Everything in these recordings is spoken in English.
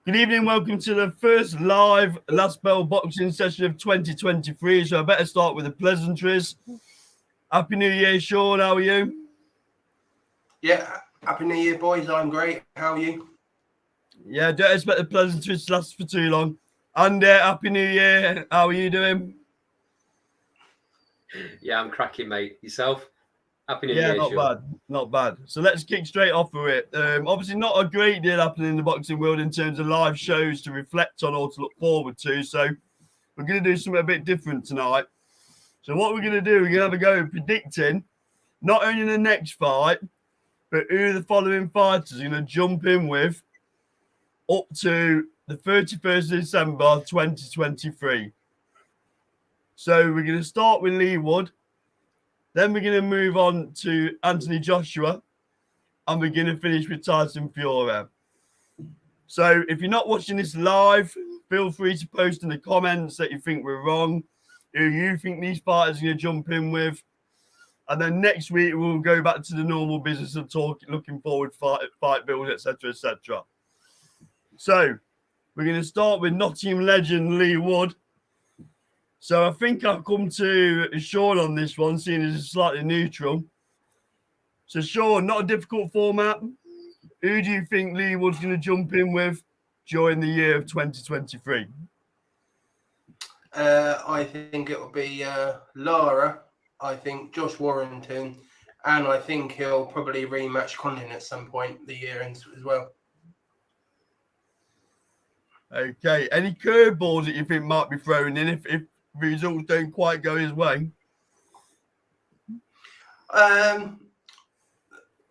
Good evening, welcome to the first live Last Bell boxing session of 2023. So I better start with the pleasantries. Happy New Year, Sean. How are you? Yeah, Happy New Year, boys. I'm great. How are you? Yeah, don't expect the pleasantries to last for too long. And Happy New Year. How are you doing? Yeah, I'm cracking, mate. Yourself? Happy New Yeah, Year, not Sean. bad. Not bad. So let's kick straight off with it. Obviously, not a great deal happening in the boxing world in terms of live shows to reflect on or to look forward to. So we're going to do something a bit different tonight. So what we're going to do, we're going to have a go at predicting not only the next fight, but who the following fighters are going to jump in with up to the 31st of December 2023. So we're going to start with Lee Wood. Then we're going to move on to Anthony Joshua. And we're going to finish with Tyson Fury. So if you're not watching this live, feel free to post in the comments that you think we're wrong, who you think these fighters are going to jump in with. And then next week, we'll go back to the normal business of talking, looking forward, fight build, etc., etc. So we're going to start with Nottingham legend Lee Wood. So I think I've come to Sean on this one, seeing as it's slightly neutral. So Sean, not a difficult format. Who do you think Lee Wood's going to jump in with during the year of 2023? I think it will be Lara. I think Josh Warrington, and I think he'll probably rematch Condon at some point the year as well. Okay. Any curveballs that you think might be thrown in if results don't quite go his way?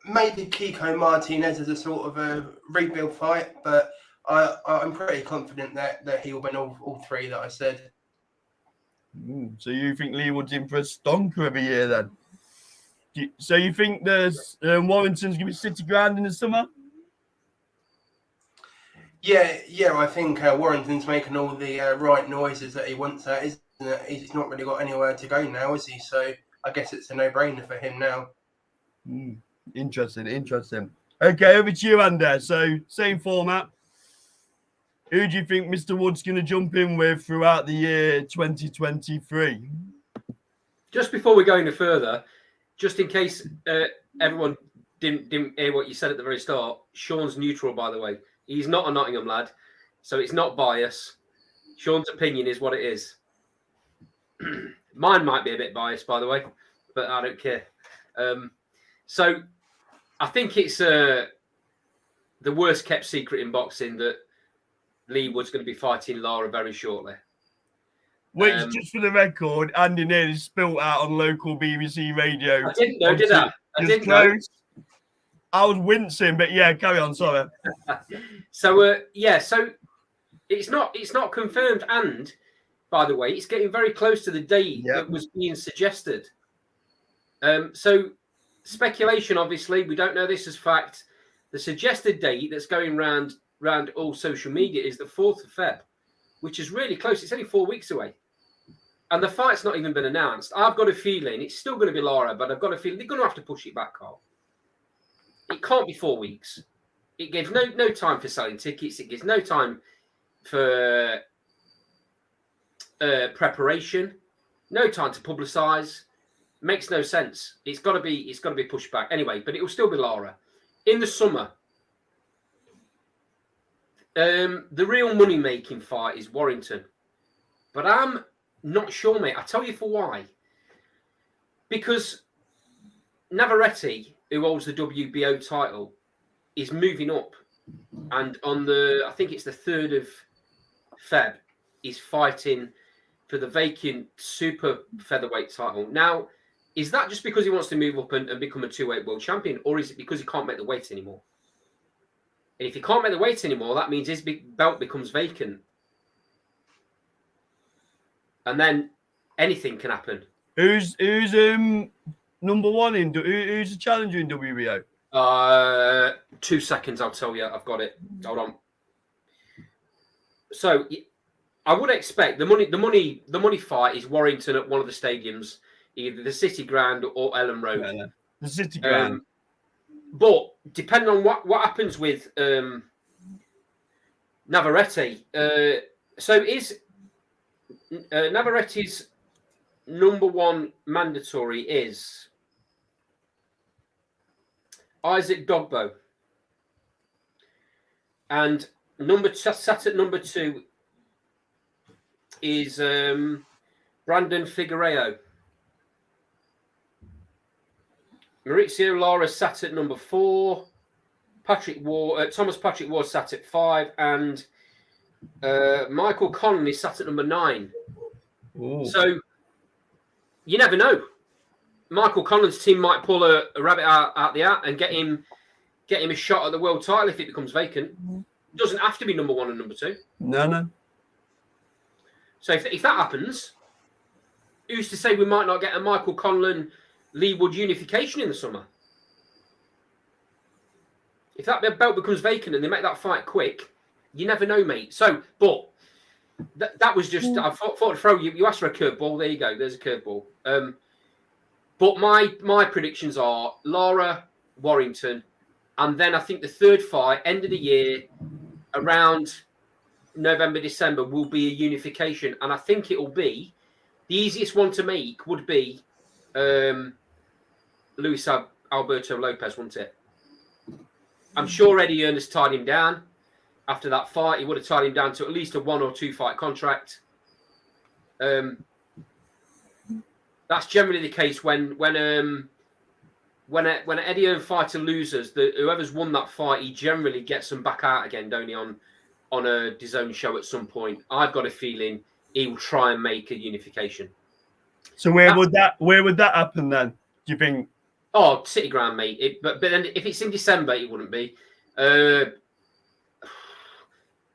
Maybe Kiko Martinez as a sort of a rebuild fight, but I'm pretty confident that he will win all three that I said. So you think Lee Wood's in for a stonker every year then? So you think there's Warrington's going to be City Ground in the summer? Yeah. I think Warrington's making all the right noises that he wants at, isn't it? He's not really got anywhere to go now, is he? So I guess it's a no-brainer for him now. Interesting. Okay, over to you, Andy. So same format. Who do you think Mr. Wood's going to jump in with throughout the year 2023? Just before we go any further, just in case everyone didn't hear what you said at the very start, Sean's neutral, by the way. He's not a Nottingham lad, so it's not bias. Sean's opinion is what it is. Mine might be a bit biased, by the way, but I don't care. So I think it's the worst kept secret in boxing that Lee Wood's going to be fighting Lara very shortly. Which, just for the record, Andy nearly spilt out on local BBC radio. I didn't know, did I? I didn't know. I was wincing, but yeah, carry on. Sorry. So it's not confirmed, and by the way, it's getting very close to the date that was being suggested. So speculation, obviously, we don't know this as fact. The suggested date that's going round all social media is the 4th of Feb, which is really close. It's only 4 weeks away. And the fight's not even been announced. I've got a feeling it's still going to be Lara, but I've got a feeling they're going to have to push it back, Carl. It can't be 4 weeks. It gives no time for selling tickets. It gives no time for preparation, no time to publicise. Makes no sense. It's got to be pushed back anyway. But it will still be Lara in the summer. The real money-making fight is Warrington, but I'm not sure, mate. I'll tell you for why. Because Navarrete, who holds the WBO title, is moving up, and I think it's the 3rd of Feb, he's fighting for the vacant super featherweight title. Now, is that just because he wants to move up and become a 2-weight world champion, or is it because he can't make the weight anymore? And if he can't make the weight anymore, that means his big belt becomes vacant. And then anything can happen. Who's number one in? Who's the challenger in WBO? 2 seconds, I'll tell you. I've got it. Hold on. So I would expect the money fight is Warrington at one of the stadiums, either the City Ground or Ellen Road. Yeah, the City Ground. But depending on what happens with Navarrete. So is Navarrete's number one mandatory is Isaac Dogbo, and sat at number 2 is Brandon Figueiredo. Maurizio Lara sat at number 4. Thomas Patrick Ward sat at 5, and Michael Connolly sat at number 9. Ooh. So you never know. Michael Connolly's team might pull a rabbit out the hat and get him a shot at the world title if it becomes vacant. It doesn't have to be number 1 and number 2. No. So if that happens, who's to say we might not get a Michael Conlon Lee Wood unification in the summer? If that belt becomes vacant and they make that fight quick, you never know, mate. So, but that was just, I thought to throw you asked for a curveball. There you go. There's a curveball. But my predictions are Lara, Warrington, and then I think the third fight, end of the year, around November, December, will be a unification. And I think it will be, the easiest one to make would be Luis Alberto Lopez, wouldn't it? I'm sure Eddie Hearn has tied him down. After that fight, he would have tied him down to at least a 1 or 2 fight contract. That's generally the case when an Eddie Hearn fighter loses, whoever's won that fight, he generally gets them back out again, don't he, on a DAZN show at some point. I've got a feeling he will try and make a unification. So where would that happen then? Do you think? Oh, City Ground, mate. But then if it's in December, it wouldn't be.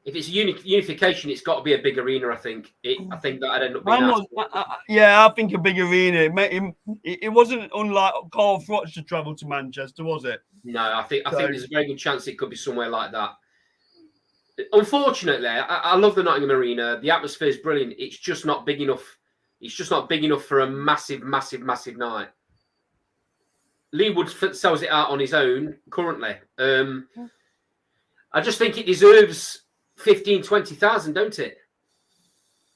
If it's a unification, it's got to be a big arena. I think that'd end up being. I think a big arena. It wasn't unlike Carl Froch to travel to Manchester, was it? No, I think there's a very good chance it could be somewhere like that. Unfortunately, I love the Nottingham Arena. The atmosphere is brilliant. It's just not big enough. It's just not big enough for a massive, massive, massive night. Lee Wood sells it out on his own currently. I just think it deserves 15,000, 20,000, don't it?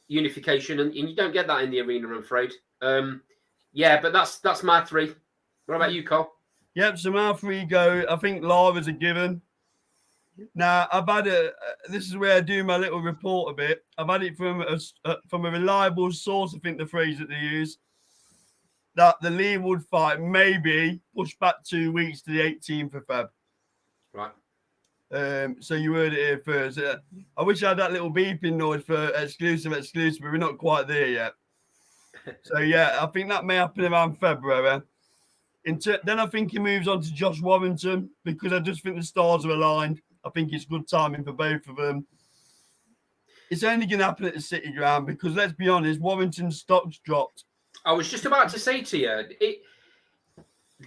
Unification, and you don't get that in the arena, I'm afraid. But that's my 3. What about you, Cole? Yep, so my 3 go. I think Lara's a given. Now, I've had this is where I do my little report a bit. I've had it from a reliable source, I think the phrase that they use, that the Lee Wood fight may be pushed back 2 weeks to the 18th of Feb. Right. So you heard it here first. I wish I had that little beeping noise for exclusive, but we're not quite there yet. So, yeah, I think that may happen around February. Then I think he moves on to Josh Warrington because I just think the stars are aligned. I think it's good timing for both of them. It's only going to happen at the City Ground because, let's be honest, Warrington's stock's dropped. I was just about to say to you,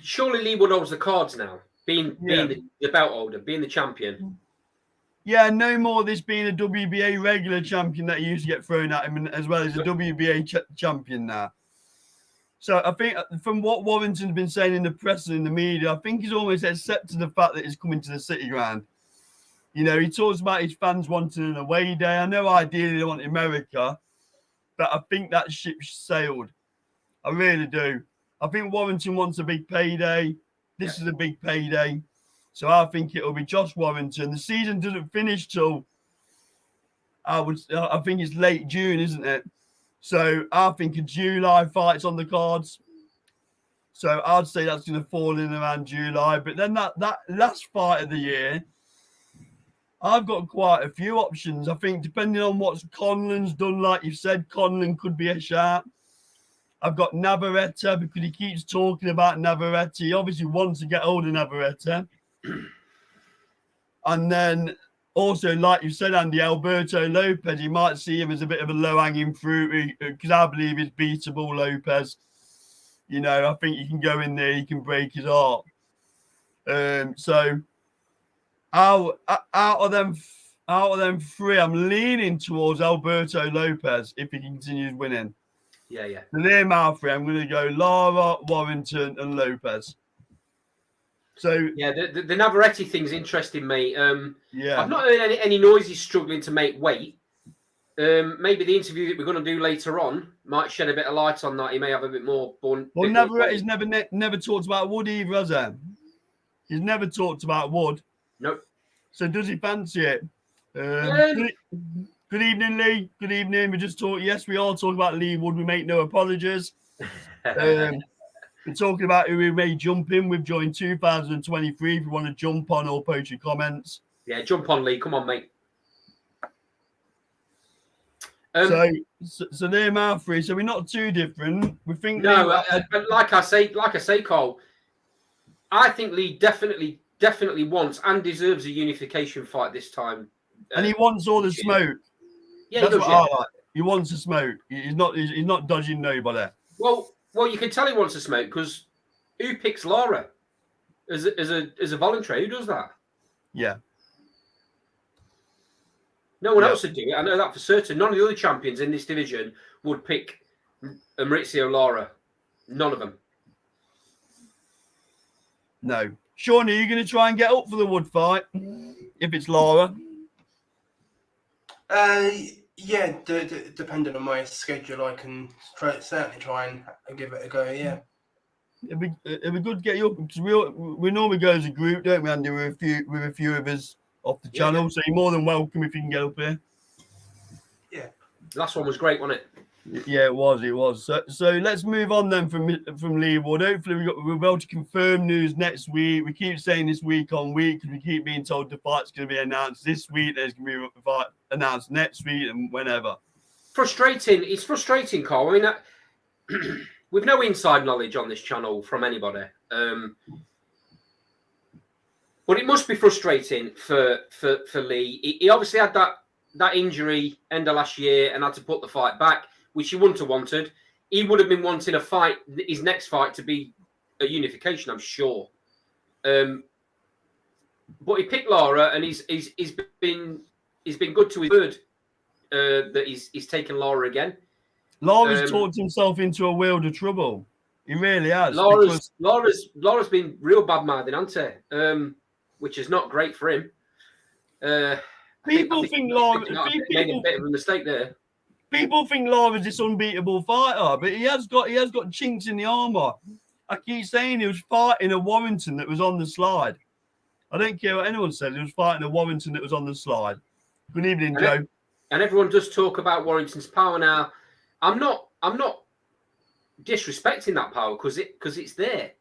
surely Lee Wood holds the cards now, being the belt holder, being the champion. Yeah, no more of this being a WBA regular champion that he used to get thrown at him, as well as a WBA champion now. So I think from what Warrington's been saying in the press and in the media, I think he's almost accepted the fact that he's coming to the City Ground. You know, he talks about his fans wanting an away day. I know ideally they want America, but I think that ship sailed. I really do. I think Warrington wants a big payday. This is a big payday. So I think it'll be Josh Warrington. The season doesn't finish till, I think it's late June, isn't it? So I think a July fight's on the cards. So I'd say that's going to fall in around July. But then that last fight of the year, I've got quite a few options. I think depending on what Conlon's done, like you said, Conlon could be a shout. I've got Navarrete because he keeps talking about Navarrete. He obviously wants to get hold of Navarrete. And then also, like you said, Andy, Alberto Lopez, you might see him as a bit of a low-hanging fruit because I believe he's beatable, Lopez. You know, I think you can go in there, you can break his heart. So out of them 3, I'm leaning towards Alberto Lopez if he continues winning. Yeah. So they're my 3. I'm going to go Lara, Warrington, and Lopez. So yeah, the Navarrete thing's interesting, mate. yeah, I've not heard any noise he's struggling to make weight. Maybe the interview that we're going to do later on might shed a bit of light on that. He may have a bit more bun. well, Navarrete's never talked about Wood either, has he? He's never talked about Wood. Nope. So does he fancy it? Good evening, Lee. Good evening. We just talked. Yes, we are talking about Lee Wood. We make no apologies. We're talking about who we may jump in with during 2023. If you want to jump on or post your comments. Yeah, jump on, Lee. Come on, mate. So they're our three. So we're not too different. We think no, but like I say, Cole. I think Lee definitely wants and deserves a unification fight this time. And he wants all the smoke. Yeah, that's he does, what I like. He wants the smoke. He's not dodging nobody. Well, you can tell he wants to smoke because who picks Lara as a voluntary? Who does that? Yeah. No one else would do it. I know that for certain. None of the other champions in this division would pick Maurizio Lara. None of them. No. Sean, are you going to try and get up for the Wood fight if it's Lara? Yeah, depending on my schedule, I can certainly try and give it a go. Yeah, it'd be good to get you up because we normally go as a group, don't we, Andy? With a few of us off the channel, so you're more than welcome if you can get up here. Yeah, last one was great, wasn't it? Yeah, it was. So let's move on then from Lee Wood. Hopefully we'll be able to confirm news next week. We keep saying this week on week because we keep being told the fight's going to be announced this week. There's going to be a fight announced next week and whenever. Frustrating. It's frustrating, Carl. I mean, we've no inside knowledge on this channel from anybody. But it must be frustrating for Lee. He obviously had that injury end of last year and had to put the fight back, which he wouldn't have wanted. He would have been wanting a fight, his next fight, to be a unification, I'm sure. But he picked Lara, and he's been good to his word that he's taken Lara again. Lara's talked himself into a world of trouble. He really has. Lara's been real bad mouthing, hasn't he? Which is not great for him. People think Lara made a bit of a mistake there. People think Lara's this unbeatable fighter, but he has got chinks in the armor. I keep saying he was fighting a Warrington that was on the slide. I don't care what anyone says. He was fighting a Warrington that was on the slide. Good evening, Joe. And everyone does talk about Warrington's power now. I'm not disrespecting that power because it's there.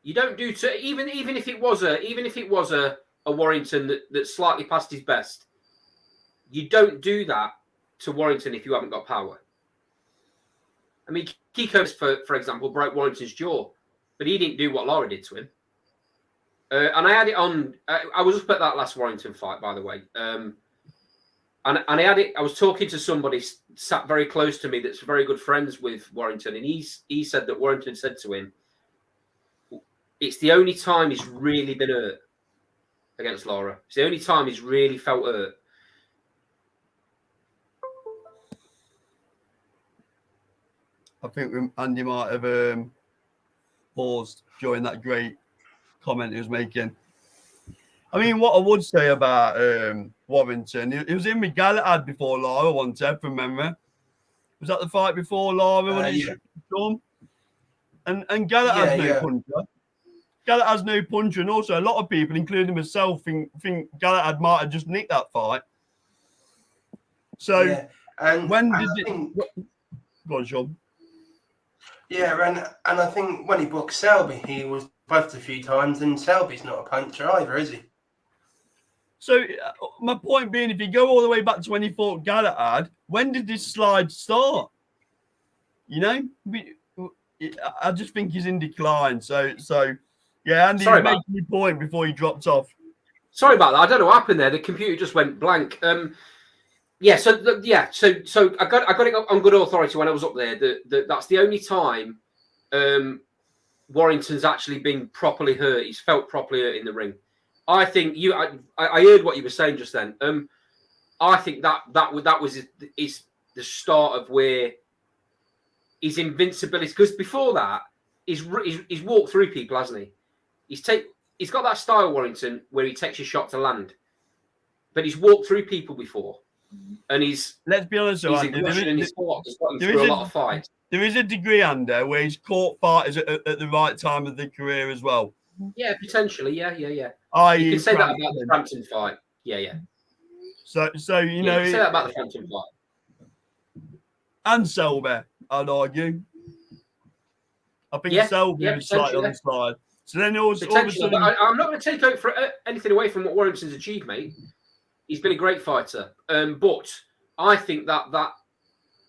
You don't do to even if it was a Warrington that's slightly past his best. You don't do that to Warrington if you haven't got power. I mean, Kiko, for example, broke Warrington's jaw, but he didn't do what Lara did to him. And I had it on. I was up at that last Warrington fight, by the way. And I had it. I was talking to somebody sat very close to me that's very good friends with Warrington, and he said that Warrington said to him, "It's the only time he's really been hurt against Lara. It's the only time he's really felt hurt." I think Andy might have paused during that great comment he was making. I mean, what I would say about Warrington, he was in with Galahad before Lara, one Ted from memory. Was that the fight before Lara when he shot him? And Galahad's no puncher. Galahad's no puncher, and also a lot of people, including myself, think Galahad might have just nicked that fight. So when did it? Go on, Sean. Yeah, and I think when he booked Selby, he was buzzed a few times, and Selby's not a puncher either, is he? So my point being, if you go all the way back to when he fought Galahad, when did this slide start? You know, I just think he's in decline. So yeah, Andy, you making your point before he dropped off. Sorry about that. I don't know what happened there. The computer just went blank. So I got it on good authority when I was up there. That's the only time Warrington's actually been properly hurt. He's felt properly hurt in the ring. I think I heard what you were saying just then. I think that was the start of where his invincibility. Because before that, he's walked through people, hasn't he? he's got that style, Warrington, where he takes a shot to land, but he's walked through people before, and let's be honest, his aggression in his sport has got him through a lot of fights. There is a degree under where he's caught fighters at the right time of their career as well. Yeah, potentially. Yeah. You You can say that about the Frampton fight. Yeah. So you know, say that about the Frampton fight. And Selby, I'd argue. I think Selby was slightly on the slide. So then all of a sudden, I'm not going to take anything away from what Warrington's achieved, mate. He's been a great fighter. But I think that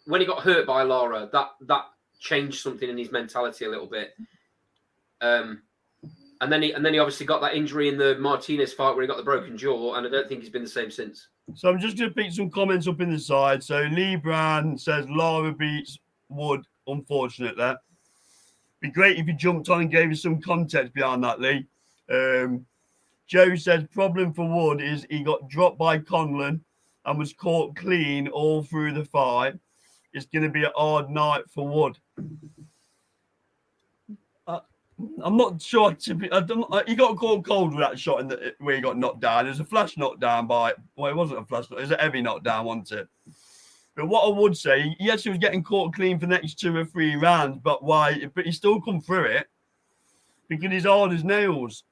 when he got hurt by Lara, that changed something in his mentality a little bit. And then he obviously got that injury in the Martinez fight where he got the broken jaw, and I don't think he's been the same since. So I'm just going to pick some comments up in the side. So Lee Brown says Lara beats Wood, unfortunately. Be great if you jumped on and gave us some context behind that, Lee. Joe says problem for Wood is he got dropped by Conlon and was caught clean all through the fight. It's going to be a hard night for Wood. I'm not sure. He got caught cold with that shot where he got knocked down. It was a flash knockdown it wasn't a flash. It was a heavy knockdown, wasn't it? But what I would say, yes, he was getting caught clean for the next 2 or 3 rounds, but he still come through it because he's hard as nails.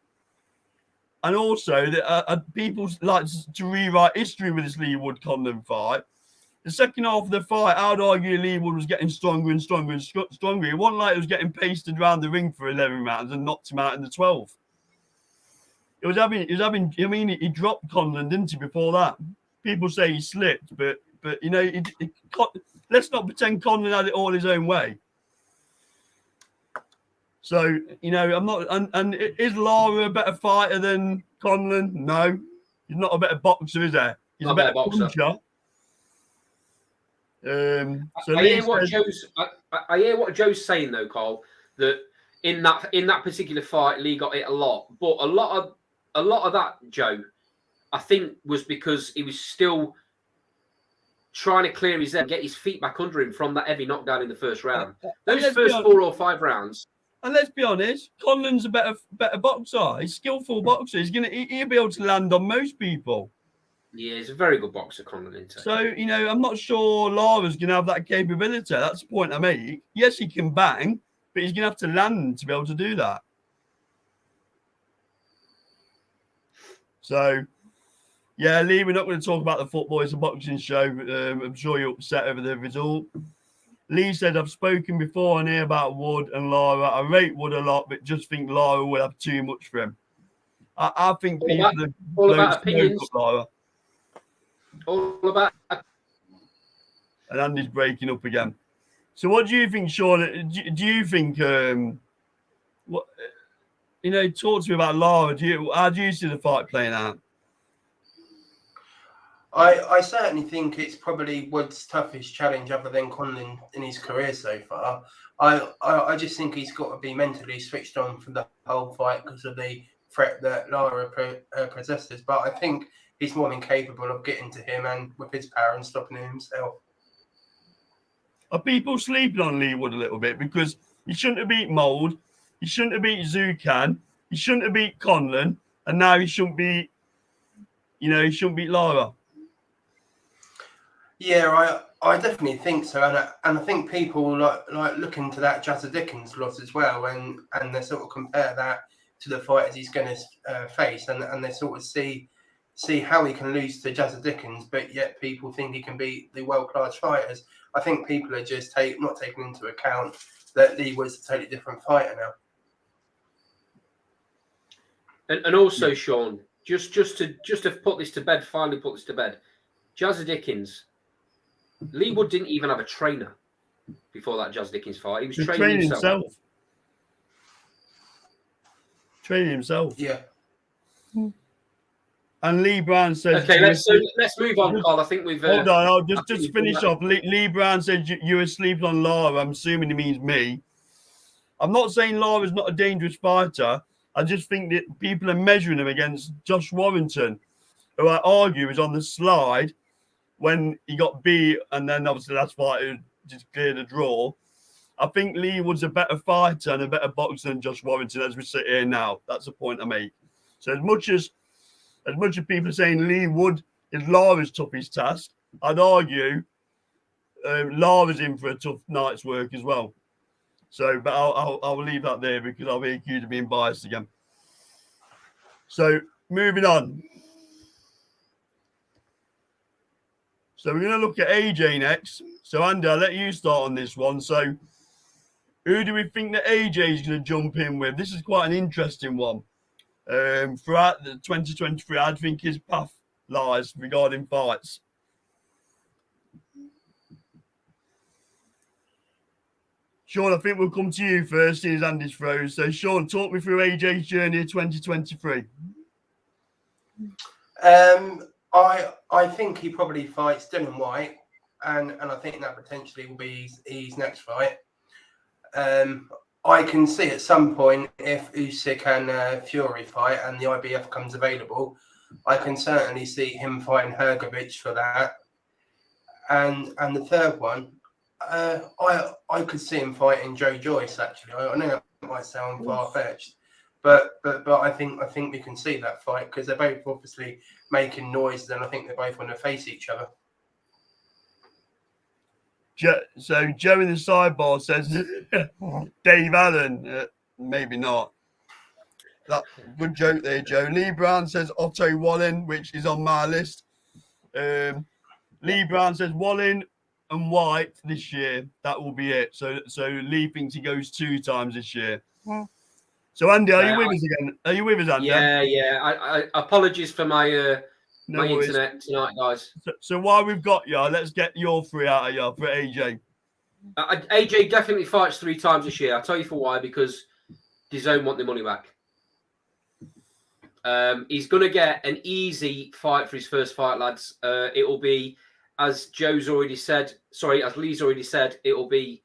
And also, people like to rewrite history with this Lee Wood-Conlon fight. The second half of the fight, I would argue Lee Wood was getting stronger and stronger and stronger. It wasn't like he was getting pasted around the ring for 11 rounds and knocked him out in the 12th. He dropped Conlon, didn't he, before that? People say he slipped, but you know, let's not pretend Conlon had it all his own way. So, you know, I'm not. And is Lara a better fighter than Conlon? No, he's not a better boxer, is he? He's not a better boxer. puncher. I hear what Joe's saying though, Carl. That in that particular fight, Lee got hit a lot, but a lot of that, Joe, I think was because he was still trying to clear his head, get his feet back under him from that heavy knockdown in the first round. Those first 4 or 5 rounds. And let's be honest, Conlon's a better boxer. He's a skillful boxer. He'll be able to land on most people. Yeah, he's a very good boxer, Conlon. So, you know, I'm not sure Lara's going to have that capability. That's the point I make. Yes, he can bang, but he's going to have to land to be able to do that. So, yeah, Lee, we're not going to talk about the football. It's a boxing show. I'm sure you're upset over the result. Lee said, I've spoken before on here about Wood and Lara. I rate Wood a lot, but just think Lara will have too much for him. I think people have all about opinions. Lara. All about. And Andy's breaking up again. So, what do you think, Sean? Do you think? What you know? Talk to me about Lara. How do you see the fight playing out? I certainly think it's probably Wood's toughest challenge other than Conlon in his career so far. I just think he's got to be mentally switched on for the whole fight because of the threat that Lara possesses. But I think he's more than capable of getting to him and with his power and stopping him himself. Are people sleeping on Lee Wood a little bit? Because he shouldn't have beat Mould, he shouldn't have beat Zucan, he shouldn't have beat Conlon, and now he shouldn't beat Lara. Yeah, I definitely think so, and I think people like look into that Jazza Dickens loss as well, and they sort of compare that to the fighters he's going to face, and they sort of see how he can lose to Jazza Dickens, but yet people think he can beat the world-class fighters. I think people are just not taking into account that Lee was a totally different fighter now. And also, Sean, just to put this to bed, finally put this to bed, Jazza Dickens. Lee Wood didn't even have a trainer before that Jazza Dickens fight. He was training himself. Training himself. Yeah. And Lee Brown says... Okay, let's move on, Carl. I think we've... Hold on, I'll just finish off. Lee Brown said you were sleeping on Lara. I'm assuming he means me. I'm not saying Lara's not a dangerous fighter. I just think that people are measuring him against Josh Warrington, who I argue is on the slide when he got beat, and then obviously last fight it just cleared a draw. I think Lee Wood's a better fighter and a better boxer than Josh Warrington as we sit here now. That's the point I make. So as much as people are saying Lee Wood is Lara's toughest task, I'd argue Lara's in for a tough night's work as well. So, but I'll leave that there because I'll be accused of being biased again. So moving on. So we're going to look at AJ next. So Andy, I'll let you start on this one. So who do we think that AJ is going to jump in with? This is quite an interesting one. Throughout the 2023, I think his path lies regarding fights. Sean, I think we'll come to you first, seeing as Andy's froze. So Sean, talk me through AJ's journey of 2023. I think he probably fights Dylan White, and I think that potentially will be his next fight. I can see at some point if Usyk and Fury fight and the IBF comes available, I can certainly see him fighting Hrgovic for that. And the third one, I could see him fighting Joe Joyce. Actually, I know that might sound far fetched, but I think we can see that fight because they're both obviously making noise, and I think they both want to face each other. So Joe in the sidebar says Dave Allen, maybe not. That good joke there, Joe. Lee Brown says Otto Wallin, which is on my list. Lee Brown says Wallin and White this year. That will be it. So Lee thinks he goes 2 times this year. Yeah. So Andy, are you with us again? Are you with us, Andy? Yeah. I apologies for my my internet tonight, guys. So while we've got you, let's get your 3 out of you for AJ. AJ definitely fights 3 times this year. I'll tell you for why, because DAZN want the money back. He's going to get an easy fight for his first fight, lads. It will be, as Joe's already said, as Lee's already said, it will be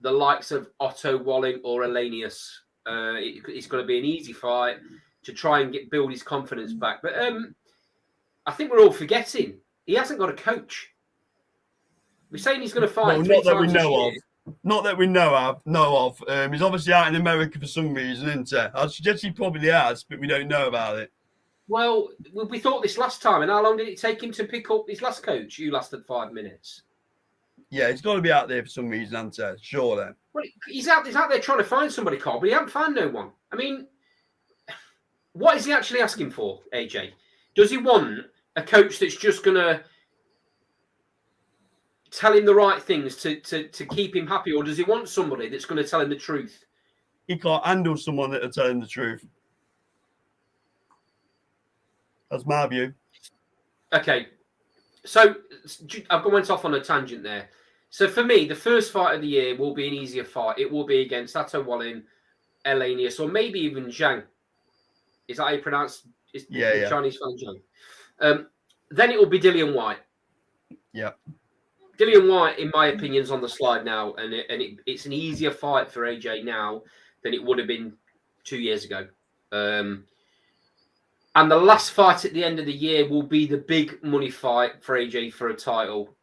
the likes of Otto Wallin or Elenius. It's going to be an easy fight to try and build his confidence back. But I think we're all forgetting he hasn't got a coach. We're saying he's going to fight. Not that we know of. Not that we know of. He's obviously out in America for some reason, isn't he? I suggest he probably has, but we don't know about it. Well, we thought this last time, and how long did it take him to pick up his last coach? You lasted 5 minutes. Yeah, he's got to be out there for some reason, hasn't he? Sure, then. Well, he's out there trying to find somebody, Carl, but he hasn't found no one. I mean, what is he actually asking for, AJ? Does he want a coach that's just going to tell him the right things to keep him happy, or does he want somebody that's going to tell him the truth? He can't handle someone that'll tell him the truth. That's my view. Okay. So I've went off on a tangent there. So for me, the first fight of the year will be an easier fight. It will be against Otto Wallin, Elenius, or maybe even Zhang. Is that how you pronounce it? Yeah. Chinese fan Zhang. Then it will be Dillian White. Yeah. Dillian White, in my opinion, is on the slide now, and it's an easier fight for AJ now than it would have been 2 years ago. And the last fight at the end of the year will be the big money fight for AJ for a title.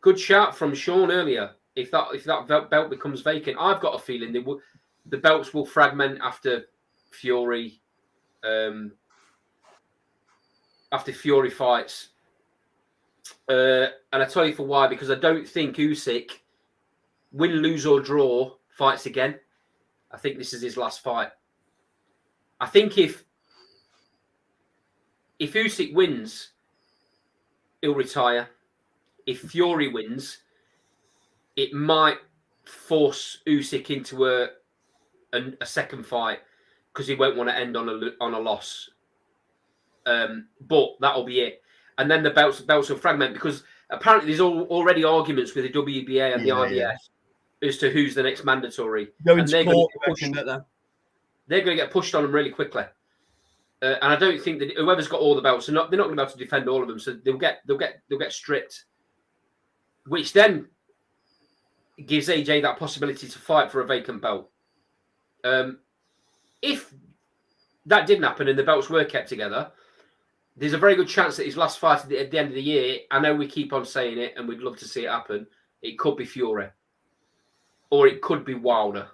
Good shout from Sean earlier. If that belt becomes vacant, I've got a feeling the belts will fragment after Fury. After Fury fights. And I tell you for why, because I don't think Usyk, win, lose or draw, fights again. I think this is his last fight. I think if Usyk wins, he'll retire. If Fury wins, it might force Usyk into a second fight because he won't want to end on a loss. But that'll be it. And then the belts will fragment because apparently there's already arguments with the WBA and the IBF as to who's the next mandatory. And they're going to get pushed on them really quickly. And I don't think that whoever's got all the belts, they're not going to be able to defend all of them. So they'll get stripped, which then gives AJ that possibility to fight for a vacant belt. If that didn't happen and the belts were kept together, there's a very good chance that his last fight at the end of the year, I know we keep on saying it and we'd love to see it happen, it could be Fury. Or it could be Wilder.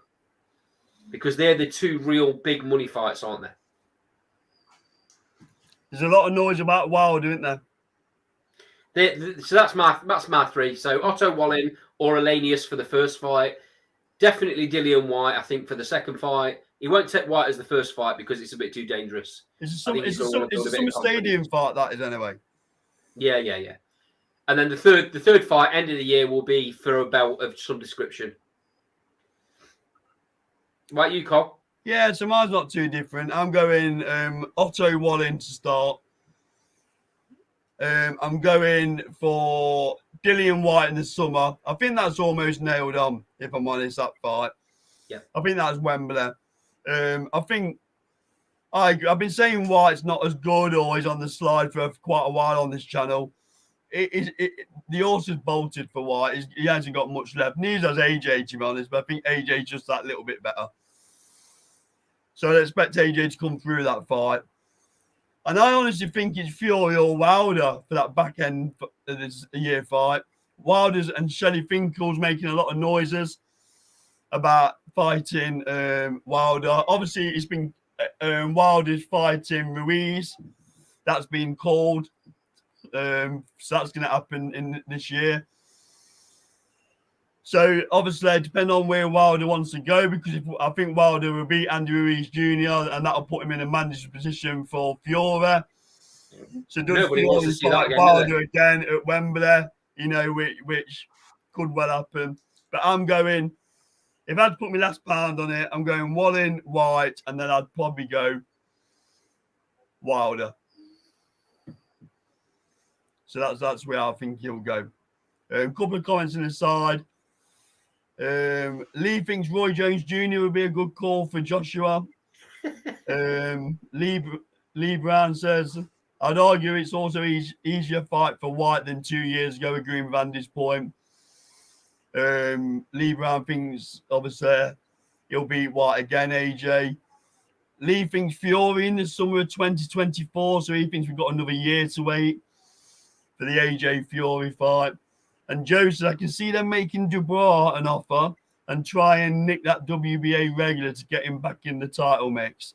Because they're the 2 real big money fights, aren't they? There's a lot of noise about Wilder, isn't there? So that's my three. So Otto Wallin or Elenius for the first fight. Definitely Dillian White, I think, for the second fight. He won't take White as the first fight because it's a bit too dangerous. It's a Summer Stadium fight, that is, anyway. Yeah. And then the third fight, end of the year, will be for a belt of some description. Right, you, Cole? Yeah, so mine's not too different. I'm going Otto Wallin to start. I'm going for Dillian White in the summer. I think that's almost nailed on, if I'm honest, that fight. Yeah. I think that's Wembley. I think I've been saying White's not as good or he's on the slide for quite a while on this channel. The horse is bolted for White. He hasn't got much left. Neither has AJ, to be honest, but I think AJ's just that little bit better. So I expect AJ to come through that fight. And I honestly think it's Fury or Wilder for that back end of this year fight. Wilder's and Shelley Finkel's making a lot of noises about fighting Wilder. Obviously, it's been Wilder's fighting Ruiz. That's been called. So that's going to happen in this year. So obviously, depending on where Wilder wants to go, because I think Wilder will beat Andy Ruiz Jr. and that'll put him in a manager's position for Fiore. So does Fiore fight Wilder again at Wembley? You know, which could well happen. But I'm going. If I had to put my last pound on it, I'm going Wallin, White, and then I'd probably go Wilder. So that's where I think he'll go. A couple of comments on the side. Lee thinks Roy Jones Jr. would be a good call for Joshua. Lee Brown says, I'd argue it's also easier fight for White than 2 years ago, agreeing with Andy's point. Lee Brown thinks, obviously, he'll beat White again, AJ. Lee thinks Fury in the summer of 2024, so he thinks we've got another year to wait for the AJ Fury fight. And Joe says, I can see them making Dubois an offer and try and nick that WBA regular to get him back in the title mix.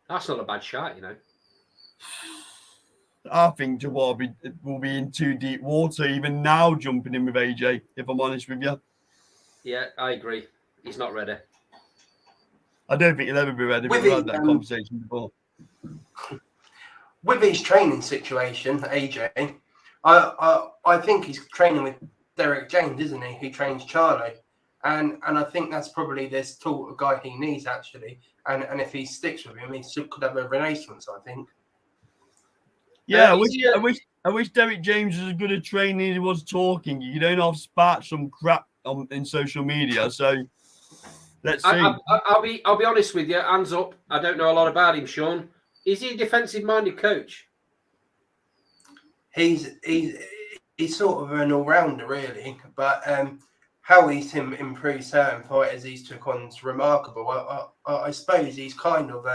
That's not a bad shot, you know. I think Dubois will be in too deep water, even now jumping in with AJ, if I'm honest with you. Yeah, I agree. He's not ready. I don't think he'll ever be ready. We've had that conversation before. With his training situation, AJ, I think he's training with Derek James, isn't he? Who trains Charlo, and I think that's probably the sort of guy he needs actually. And if he sticks with him, he could have a renaissance, I think. Yeah, I wish Derek James was as good a trainer as he was talking. You don't have spat some crap in social media, so let's see. I'll be honest with you. Hands up. I don't know a lot about him, Sean. Is he a defensive-minded coach? He's sort of an all-rounder, really. But how he's improved certain fighters he's took on is remarkable. I suppose he's kind of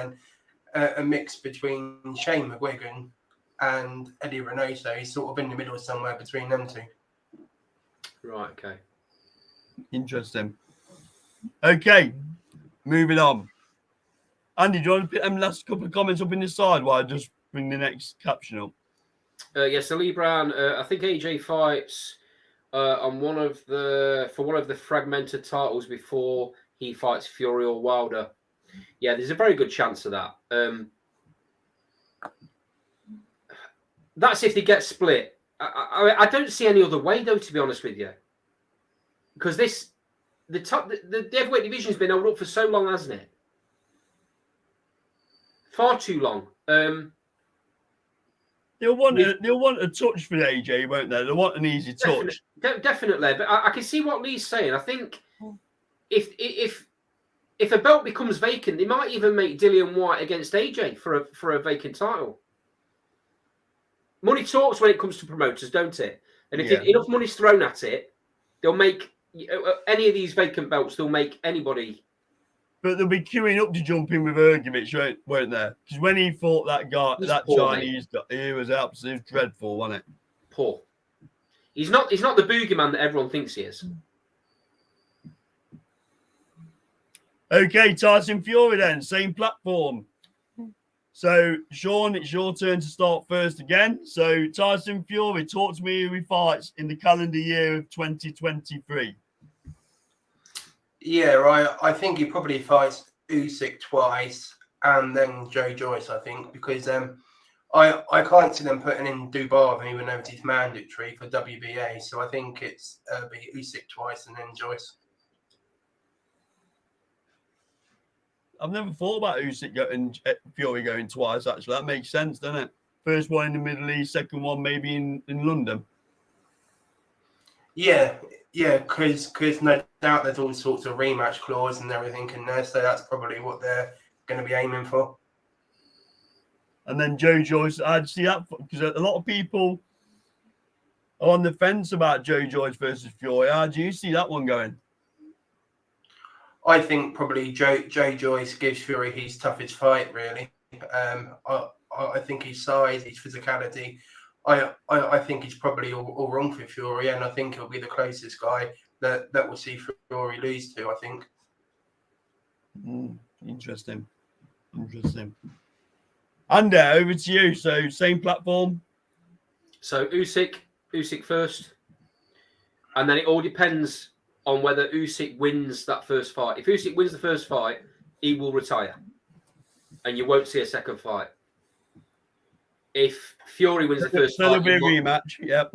a mix between Shane McGuigan and Eddie Reynoso. He's sort of in the middle somewhere between them two. Right, okay. Interesting. Okay, moving on. Andy, do you want to put them last couple of comments up in the side while I just bring the next caption up? Yes, Lee Brown. I think AJ fights on one of the fragmented titles before he fights Fury or Wilder. Yeah, there's a very good chance of that. That's if they get split. I don't see any other way, though, to be honest with you, because the heavyweight division has been held up for so long, hasn't it? Far too long. They'll want a touch for AJ, won't they? They'll want an easy touch. Definitely, but I can see what Lee's saying. I think if a belt becomes vacant, they might even make Dillian White against AJ for a vacant title. Money talks when it comes to promoters, don't it? And if enough money's thrown at it, they'll make any of these vacant belts. They'll make anybody. But they'll be queuing up to jump in with Ergovich, weren't they? Because when he fought that guy, Chinese guy, he was absolutely dreadful, wasn't it? Poor. He's not the boogeyman that everyone thinks he is. Okay, Tyson Fury then, same platform. So, Sean, it's your turn to start first again. So, Tyson Fury, talk to me who he fights in the calendar year of 2023. Yeah, I think he probably fights Usyk twice and then Joe Joyce, I think, because I can't see them putting in Dubravin, even though it's mandatory for WBA. So I think it's be Usyk twice and then Joyce. I've never thought about Usyk and Fury going twice, actually. That makes sense, doesn't it? First one in the Middle East, second one maybe in London. Yeah, because no doubt there's all sorts of rematch clause and everything in there, so that's probably what they're going to be aiming for. And then Joe Joyce, I'd see that because a lot of people are on the fence about Joe Joyce versus Fury. How do you see that one going? I think probably Joe Joyce gives Fury his toughest fight, really. I think his size, his physicality. I think he's probably all wrong for Fury, and I think he'll be the closest guy that will see Fury lose to, I think. Interesting. And over to you. So, same platform. So, Usyk first. And then it all depends on whether Usyk wins that first fight. If Usyk wins the first fight, he will retire. And you won't see a second fight. If Fury wins the first there'll fight... There'll be a rematch, yep.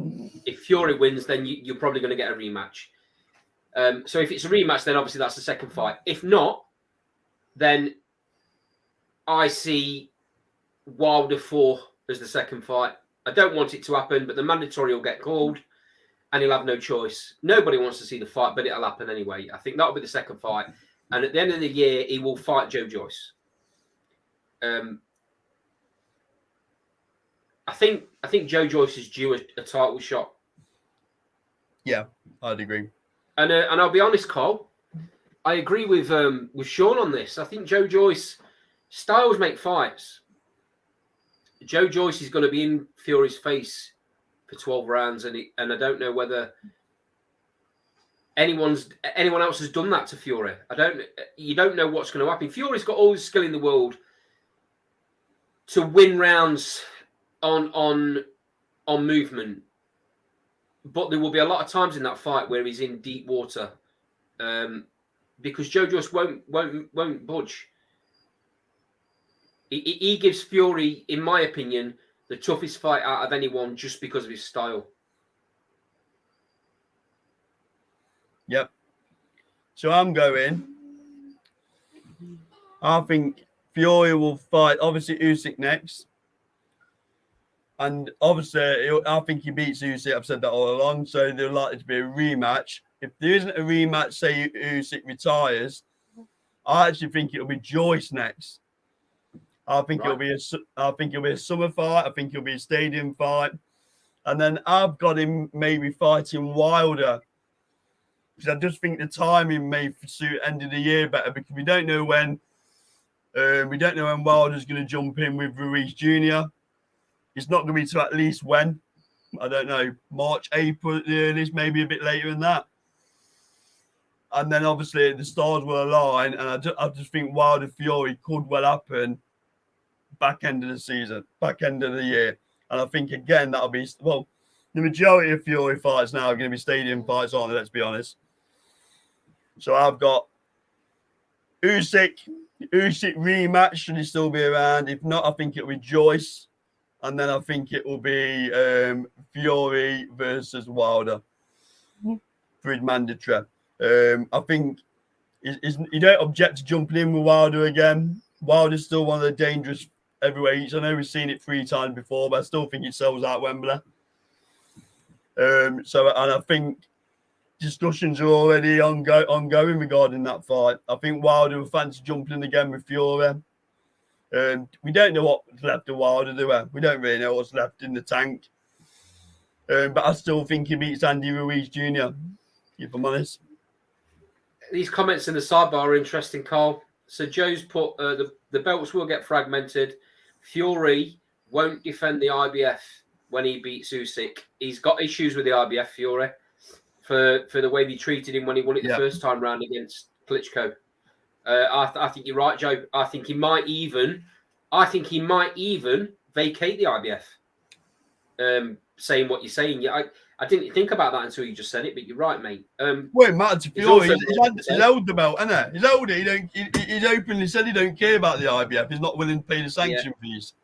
If Fury wins, then you're probably going to get a rematch. So if it's a rematch, then obviously that's the second fight. If not, then I see Wilder 4 as the second fight. I don't want it to happen, but the mandatory will get called. And he'll have no choice. Nobody wants to see the fight, but it'll happen anyway. I think that'll be the second fight. And at the end of the year, he will fight Joe Joyce. I think Joe Joyce is due a title shot. Yeah, I'd agree. And I'll be honest, Cole, I agree with Sean on this. I think Joe Joyce, styles make fights. Joe Joyce is going to be in Fury's face for 12 rounds, and I don't know whether anyone else has done that to Fury. You don't know what's going to happen. Fury's got all the skill in the world to win rounds on movement, but there will be a lot of times in that fight where he's in deep water, because Joe Joyce won't budge. He gives Fury, in my opinion, the toughest fight out of anyone just because of his style. Yep. So I'm going. I think Fury will fight, obviously, Usyk next. And obviously, I think he beats Usyk. I've said that all along. So there's likely to be a rematch. If there isn't a rematch, say Usyk retires, I actually think it'll be Joyce next. I think it'll be a summer fight. I think it'll be a stadium fight, and then I've got him maybe fighting Wilder, because I just think the timing may suit end of the year better, because we don't know when Wilder's going to jump in with Ruiz Jr. It's not going to be to at least when, I don't know, March, April at the earliest, maybe a bit later than that. And then obviously the stars will align, and I just think Wilder Fury could well happen back end of the season, back end of the year. And I think, again, that'll be, well, the majority of Fury fights now are going to be stadium fights, aren't they? Let's be honest. So I've got Usyk rematch, should he still be around? If not, I think it'll be Joyce. And then I think it will be Fury versus Wilder for his mandatory. I think you don't object to jumping in with Wilder again. Wilder's still one of the dangerous heavyweights. I know we've seen it 3 times before, but I still think it sells out Wembley. And I think discussions are already ongoing regarding that fight. I think Wilder will fancy jumping in again with Fury. We don't know what's left of Wilder, do we? We don't really know what's left in the tank. But I still think he beats Andy Ruiz Jr., if I'm honest. These comments in the sidebar are interesting, Carl. So Joe's put the belts will get fragmented. Fury won't defend the IBF when he beats Usyk. He's got issues with the IBF, Fury, for the way they treated him when he won it the first time round against Klitschko. I think you're right, Joe. I think he might even I think he might even vacate the IBF. Saying what you're saying, yeah, I didn't think about that until you just said it, but you're right, mate. Well, it matters to Fury. He's held the belt, isn't it? He's held it. He's openly said he don't care about the IBF. He's not willing to pay the sanction fees.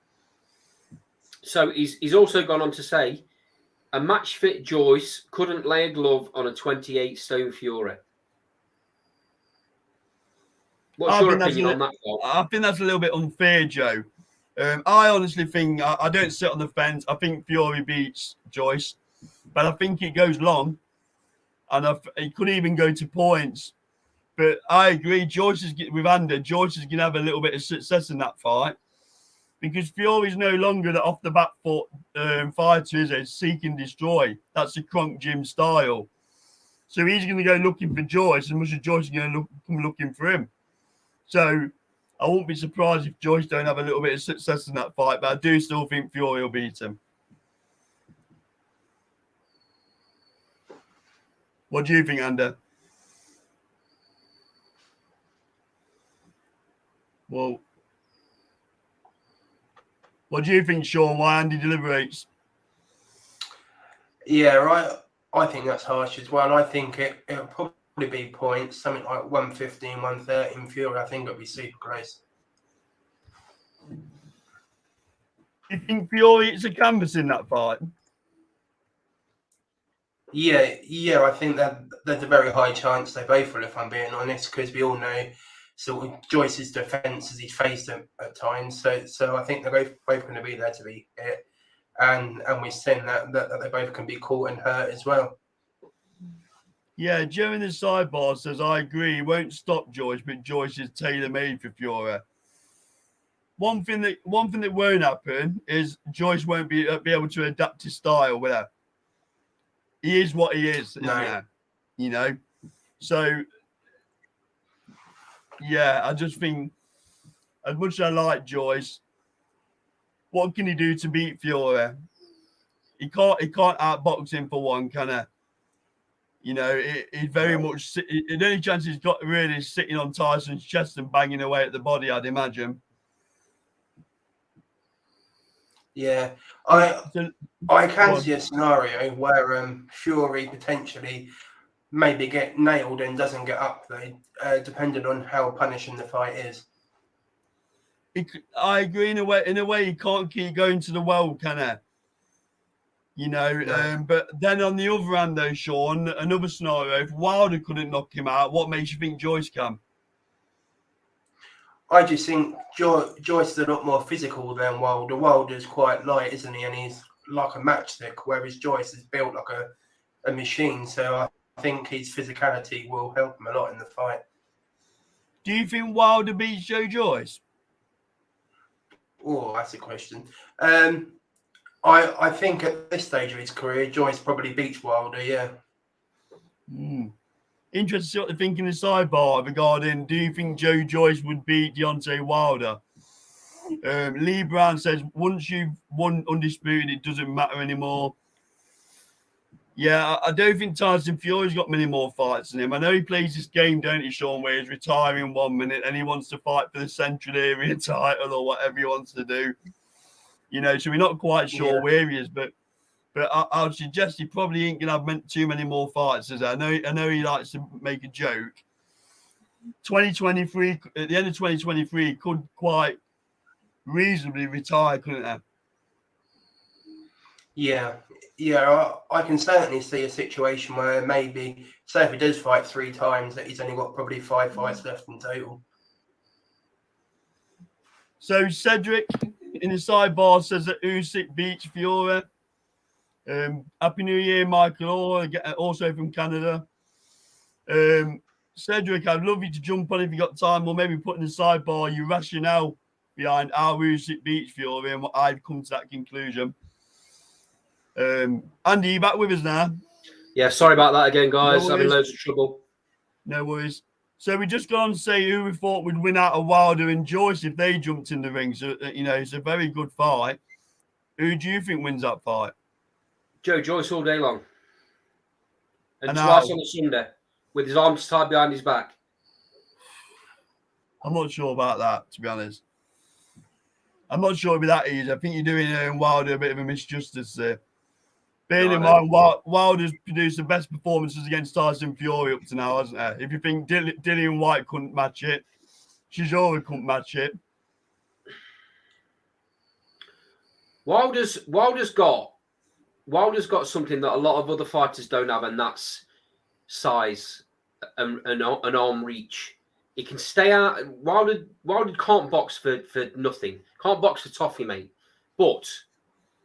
So he's also gone on to say a match fit Joyce couldn't lay a glove on a 28 stone Fury. What's your opinion on that, Paul? I think that's a little bit unfair, Joe. I honestly think I don't sit on the fence. I think Fury beats Joyce, but I think it goes long, and it could even go to points. But I agree, Joyce is going to have a little bit of success in that fight, because Fury's no longer the off the back foot fighter, is it? Seek and destroy. That's the Kronk Gym style. So he's going to go looking for Joyce, and much as Joyce is going to come looking for him. So I won't be surprised if Joyce don't have a little bit of success in that fight, but I do still think Fury will beat him. What do you think, Ander? Well, what do you think, Sean? Why Andy deliberates? Yeah, right. I think that's harsh as well. I think it'll probably be points, something like 115, 130 in Fury. I think it'll be super close. You think Fury hits a canvas in that fight? Yeah, I think that there's a very high chance they both will, if I'm being honest, because we all know sort of Joyce's defence as he's faced him at times. So I think they're both going to be there to be hit, and we've seen that they both can be caught and hurt as well. Yeah, Joe in the sidebar says, I agree, he won't stop Joyce, but Joyce is tailor-made for Fury. One thing that won't happen is Joyce won't be able to adapt his style with her. He is what he is, isn't he? You know? So, yeah, I just think, as much as I like Joyce, what can he do to beat Fury? He can't outbox him for one, can he? You know, he's very much. The only chance he's got really is sitting on Tyson's chest and banging away at the body, I'd imagine. Yeah, I can see a scenario where Fury potentially maybe get nailed and doesn't get up there, depending on how punishing the fight is. I agree in a way. He can't keep going to the well, can he? You know, no. But then on the other hand, though, Sean, another scenario, if Wilder couldn't knock him out, what makes you think Joyce can? I just think Joyce is a lot more physical than Wilder. Wilder's quite light, isn't he? And he's like a matchstick, whereas Joyce is built like a machine. So I think his physicality will help him a lot in the fight. Do you think Wilder beats Joe Joyce? Oh, that's a question. I think at this stage of his career, Joyce probably beats Wilder, yeah. Interesting what they're thinking in the sidebar regarding, do you think Joe Joyce would beat Deontay Wilder? Lee Brown says, once you've won undisputed, it doesn't matter anymore. Yeah, I don't think Tyson Fury's got many more fights than him. I know he plays this game, don't he, Sean, where he's retiring 1 minute and he wants to fight for the Central Area title or whatever he wants to do. You know, so we're not quite sure where he is, but I'll suggest he probably ain't gonna have too many more fights. As I know he likes to make a joke. 2023, at the end of 2023, could quite reasonably retire, couldn't he? Yeah, I can certainly see a situation where maybe, say if he does fight 3 times, that he's only got probably 5 fights left in total. So Cedric in the sidebar says that Usyk beats Fury. Happy New Year, Michael Orr, also from Canada. Cedric, I'd love you to jump on if you got time, or maybe put in the sidebar your rationale behind how Usyk beats Fury and what I've come to that conclusion. Andy, you back with us now? Yeah, sorry about that again, guys. I'm in loads of trouble. No worries. So we just gone to say who we thought would win out of Wilder and Joyce if they jumped in the ring. So, you know, it's a very good fight. Who do you think wins that fight? Joe Joyce all day long. And twice on a Sunday with his arms tied behind his back. I'm not sure about that, to be honest. I'm not sure it'll be that easy. I think you're doing Wilder a bit of a misjustice there. Bearing in mind, Wilder's produced the best performances against Tyson Fury up to now, hasn't he? If you think Dillian White couldn't match it, Chisora couldn't match it. Wilder's got something that a lot of other fighters don't have, and that's size and arm reach. He can stay out. Wilder can't box for nothing. Can't box for toffee, mate. But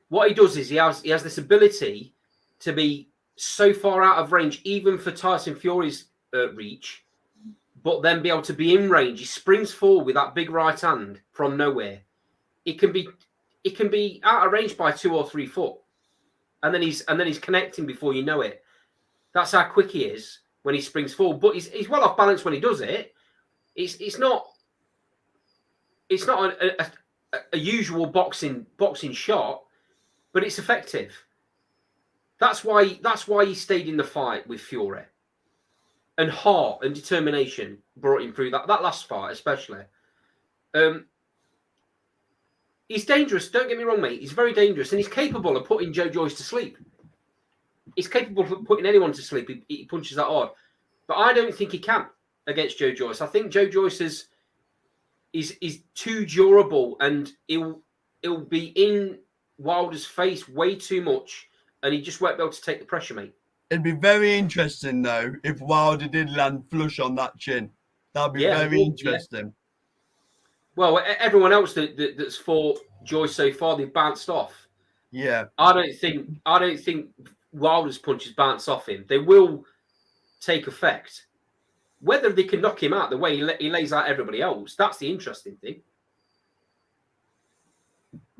what he does is he has this ability to be so far out of range, even for Tyson Fury's reach, but then be able to be in range. He springs forward with that big right hand from nowhere. It can be out of range by 2 or 3 foot, and then he's connecting before you know it. That's how quick he is when he springs forward. But he's well off balance when he does it. It's not a usual boxing shot, but it's effective. That's why he stayed in the fight with Fury. And heart and determination brought him through that last fight, especially. He's dangerous. Don't get me wrong, mate. He's very dangerous, and he's capable of putting Joe Joyce to sleep. He's capable of putting anyone to sleep. He punches that hard, but I don't think he can against Joe Joyce. I think Joe Joyce is too durable, and he'll be in Wilder's face way too much, and he just won't be able to take the pressure, mate. It'd be very interesting though if Wilder did land flush on that chin. That'd be very interesting. Yeah. Well, everyone else that's fought Joyce so far, they've bounced off. Yeah, I don't think Wilder's punches bounce off him. They will take effect. Whether they can knock him out the way he lays out everybody else, that's the interesting thing.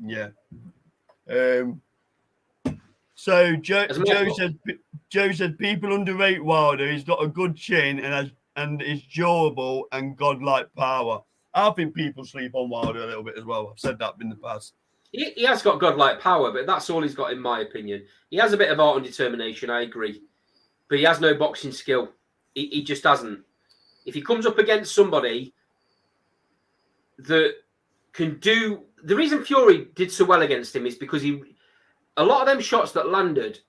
Yeah. So Joe said people underrate Wilder. He's got a good chin and is durable and godlike power. I think people sleep on Wilder a little bit as well. I've said that in the past. He has got godlike power, but that's all he's got, in my opinion. He has a bit of art and determination, I agree. But he has no boxing skill. He just hasn't. If he comes up against somebody that can do... The reason Fury did so well against him is because a lot of them shots that landed,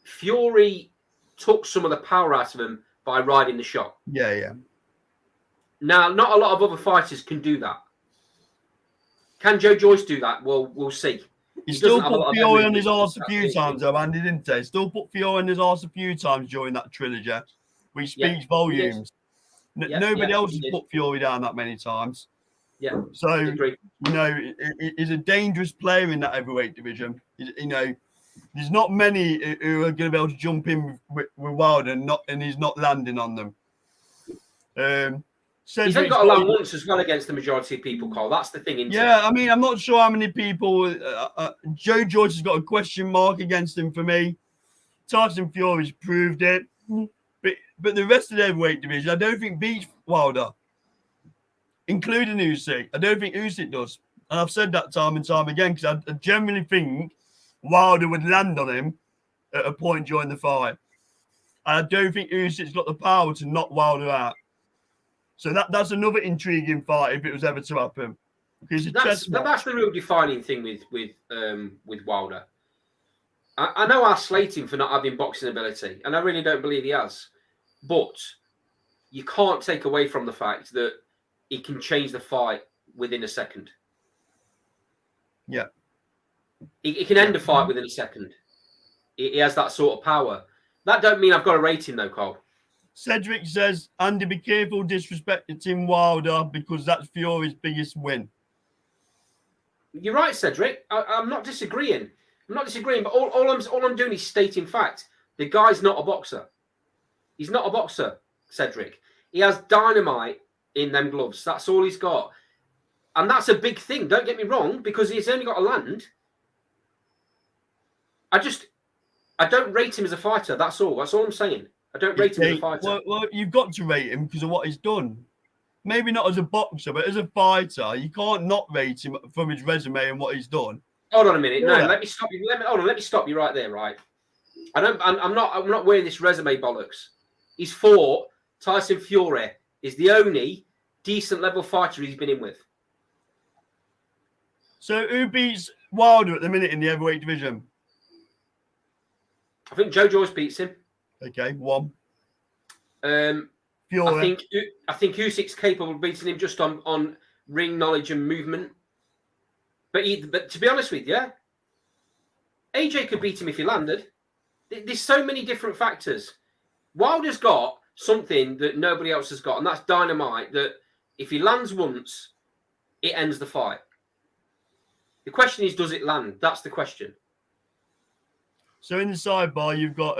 Fury took some of the power out of him by riding the shot. Yeah. Now, not a lot of other fighters can do that. Can Joe Joyce do that? Well, we'll see. He still put Fury on his arse a few times, though, Andy, didn't he? Still put Fury on his arse a few times during that trilogy, which speaks volumes. Nobody else has put Fury down that many times. Yeah. So, he's a dangerous player in that heavyweight division. There's not many who are going to be able to jump in with Wilder and he's not landing on them. He's only got to land once as well against the majority of people, Cole. That's the thing. I mean, I'm not sure how many people... Joe Joyce has got a question mark against him for me. Tyson Fury's proved it. But the rest of the heavyweight division, I don't think beats Wilder, including Usyk. I don't think Usyk does. And I've said that time and time again because I generally think Wilder would land on him at a point during the fight. And I don't think Usyk's got the power to knock Wilder out. So that's another intriguing fight if it was ever to happen. That's the real defining thing with Wilder. I know I slate him for not having boxing ability, and I really don't believe he has. But you can't take away from the fact that he can change the fight within a second. Yeah. He can end a fight within a second. He has that sort of power. That don't mean I've got to rate him, though, Cole. Cedric says, Andy, be careful disrespecting Wilder because that's Fury's biggest win. You're right, Cedric. I'm not disagreeing. But all I'm doing is stating fact. The guy's not a boxer. He's not a boxer, Cedric. He has dynamite in them gloves. That's all he's got. And that's a big thing. Don't get me wrong, because he's only got to land. I don't rate him as a fighter. That's all. That's all I'm saying. I don't rate him as a fighter. Well, you've got to rate him because of what he's done. Maybe not as a boxer, but as a fighter, you can't not rate him from his resume and what he's done. Hold on a minute. No, let me stop you. Let me stop you right there. Right. I'm not wearing this resume bollocks. He's fought Tyson Fury. Is the only decent level fighter he's been in with. So who beats Wilder at the minute in the heavyweight division? I think Joe Joyce beats him. Okay, one. Fury. I think Usyk's capable of beating him just on ring knowledge and movement. But to be honest with you, AJ could beat him if he landed. There's so many different factors. Wilder's got something that nobody else has got, and that's dynamite. That if he lands once, it ends the fight. The question is, does it land? That's the question. So in the sidebar, you've got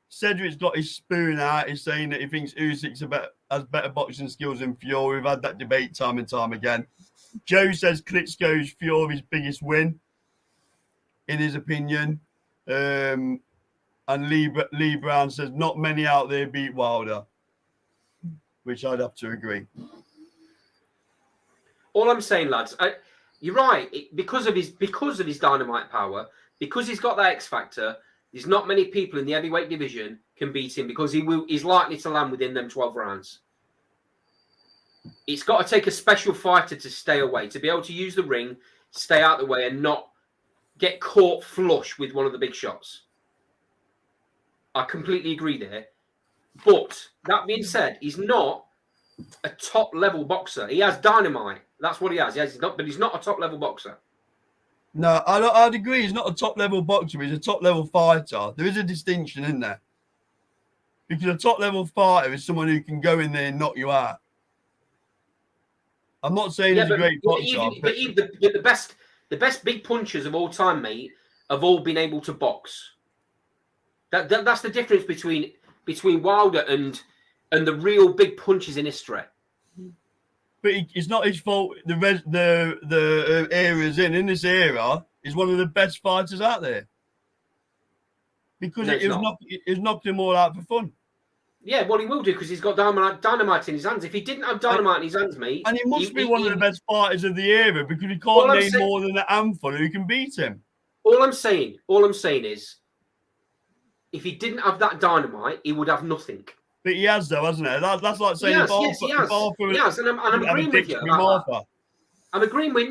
Cedric's got his spoon out. He's saying that he thinks Usyk has better boxing skills than Fury. We've had that debate time and time again. Joe says Klitschko's Fury's biggest win, in his opinion. And Lee Brown says not many out there beat Wilder, which I'd have to agree. All I'm saying, lads, you're right. Because of his dynamite power, because he's got that X factor, there's not many people in the heavyweight division can beat him because he's likely to land within them 12 rounds. It's got to take a special fighter to stay away, to be able to use the ring, stay out the way, and not get caught flush with one of the big shots. I completely agree there. But that being said, he's not a top-level boxer. He has dynamite. That's what he has. But he's not a top-level boxer. No, I'd agree. He's not a top-level boxer. He's a top-level fighter. There is a distinction in there. Because a top-level fighter is someone who can go in there and knock you out. I'm not saying he's a great boxer. The best big punchers of all time, mate, have all been able to box. That's the difference between Wilder and the real big punches in history. But it's not his fault. The area's in this era, he's one of the best fighters out there because it was knocking them all out for fun. Yeah, well, he will do because he's got dynamite in his hands. If he didn't have dynamite in his hands, mate, and he must be one of the best fighters of the era because he can't name more than a handful who can beat him. All I'm saying is, if he didn't have that dynamite, he would have nothing. But he has, though, hasn't he? That's like saying he has, and I'm agreeing with you about that. I'm agreeing with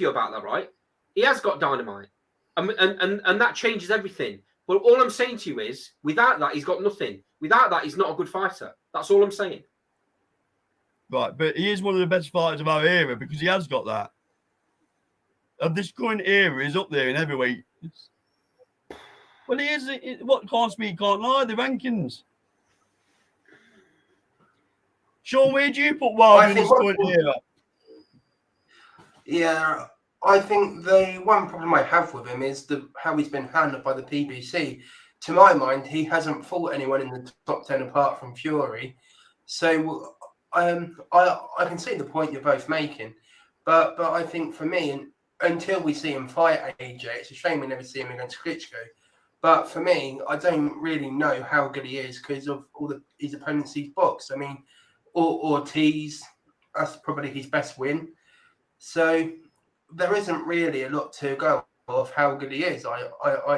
you about that, right? He has got dynamite, and that changes everything. But all I'm saying to you is, without that, he's got nothing. Without that, he's not a good fighter. That's all I'm saying. Right, but he is one of the best fighters of our era because he has got that. Of this current era, he's up there in heavyweight. Well, he is. What can't speak, can't lie. The rankings. Sean, where do you put Wilder in this current era? Yeah, I think the one problem I have with him is how he's been handled by the PBC. To my mind, he hasn't fought anyone in the top 10 apart from Fury. So I can see the point you're both making, but I think for me, until we see him fight AJ, it's a shame we never see him against Klitschko. But for me, I don't really know how good he is because of all his opponents he's boxed. I mean, Ortiz, that's probably his best win. So there isn't really a lot to go of how good he is, I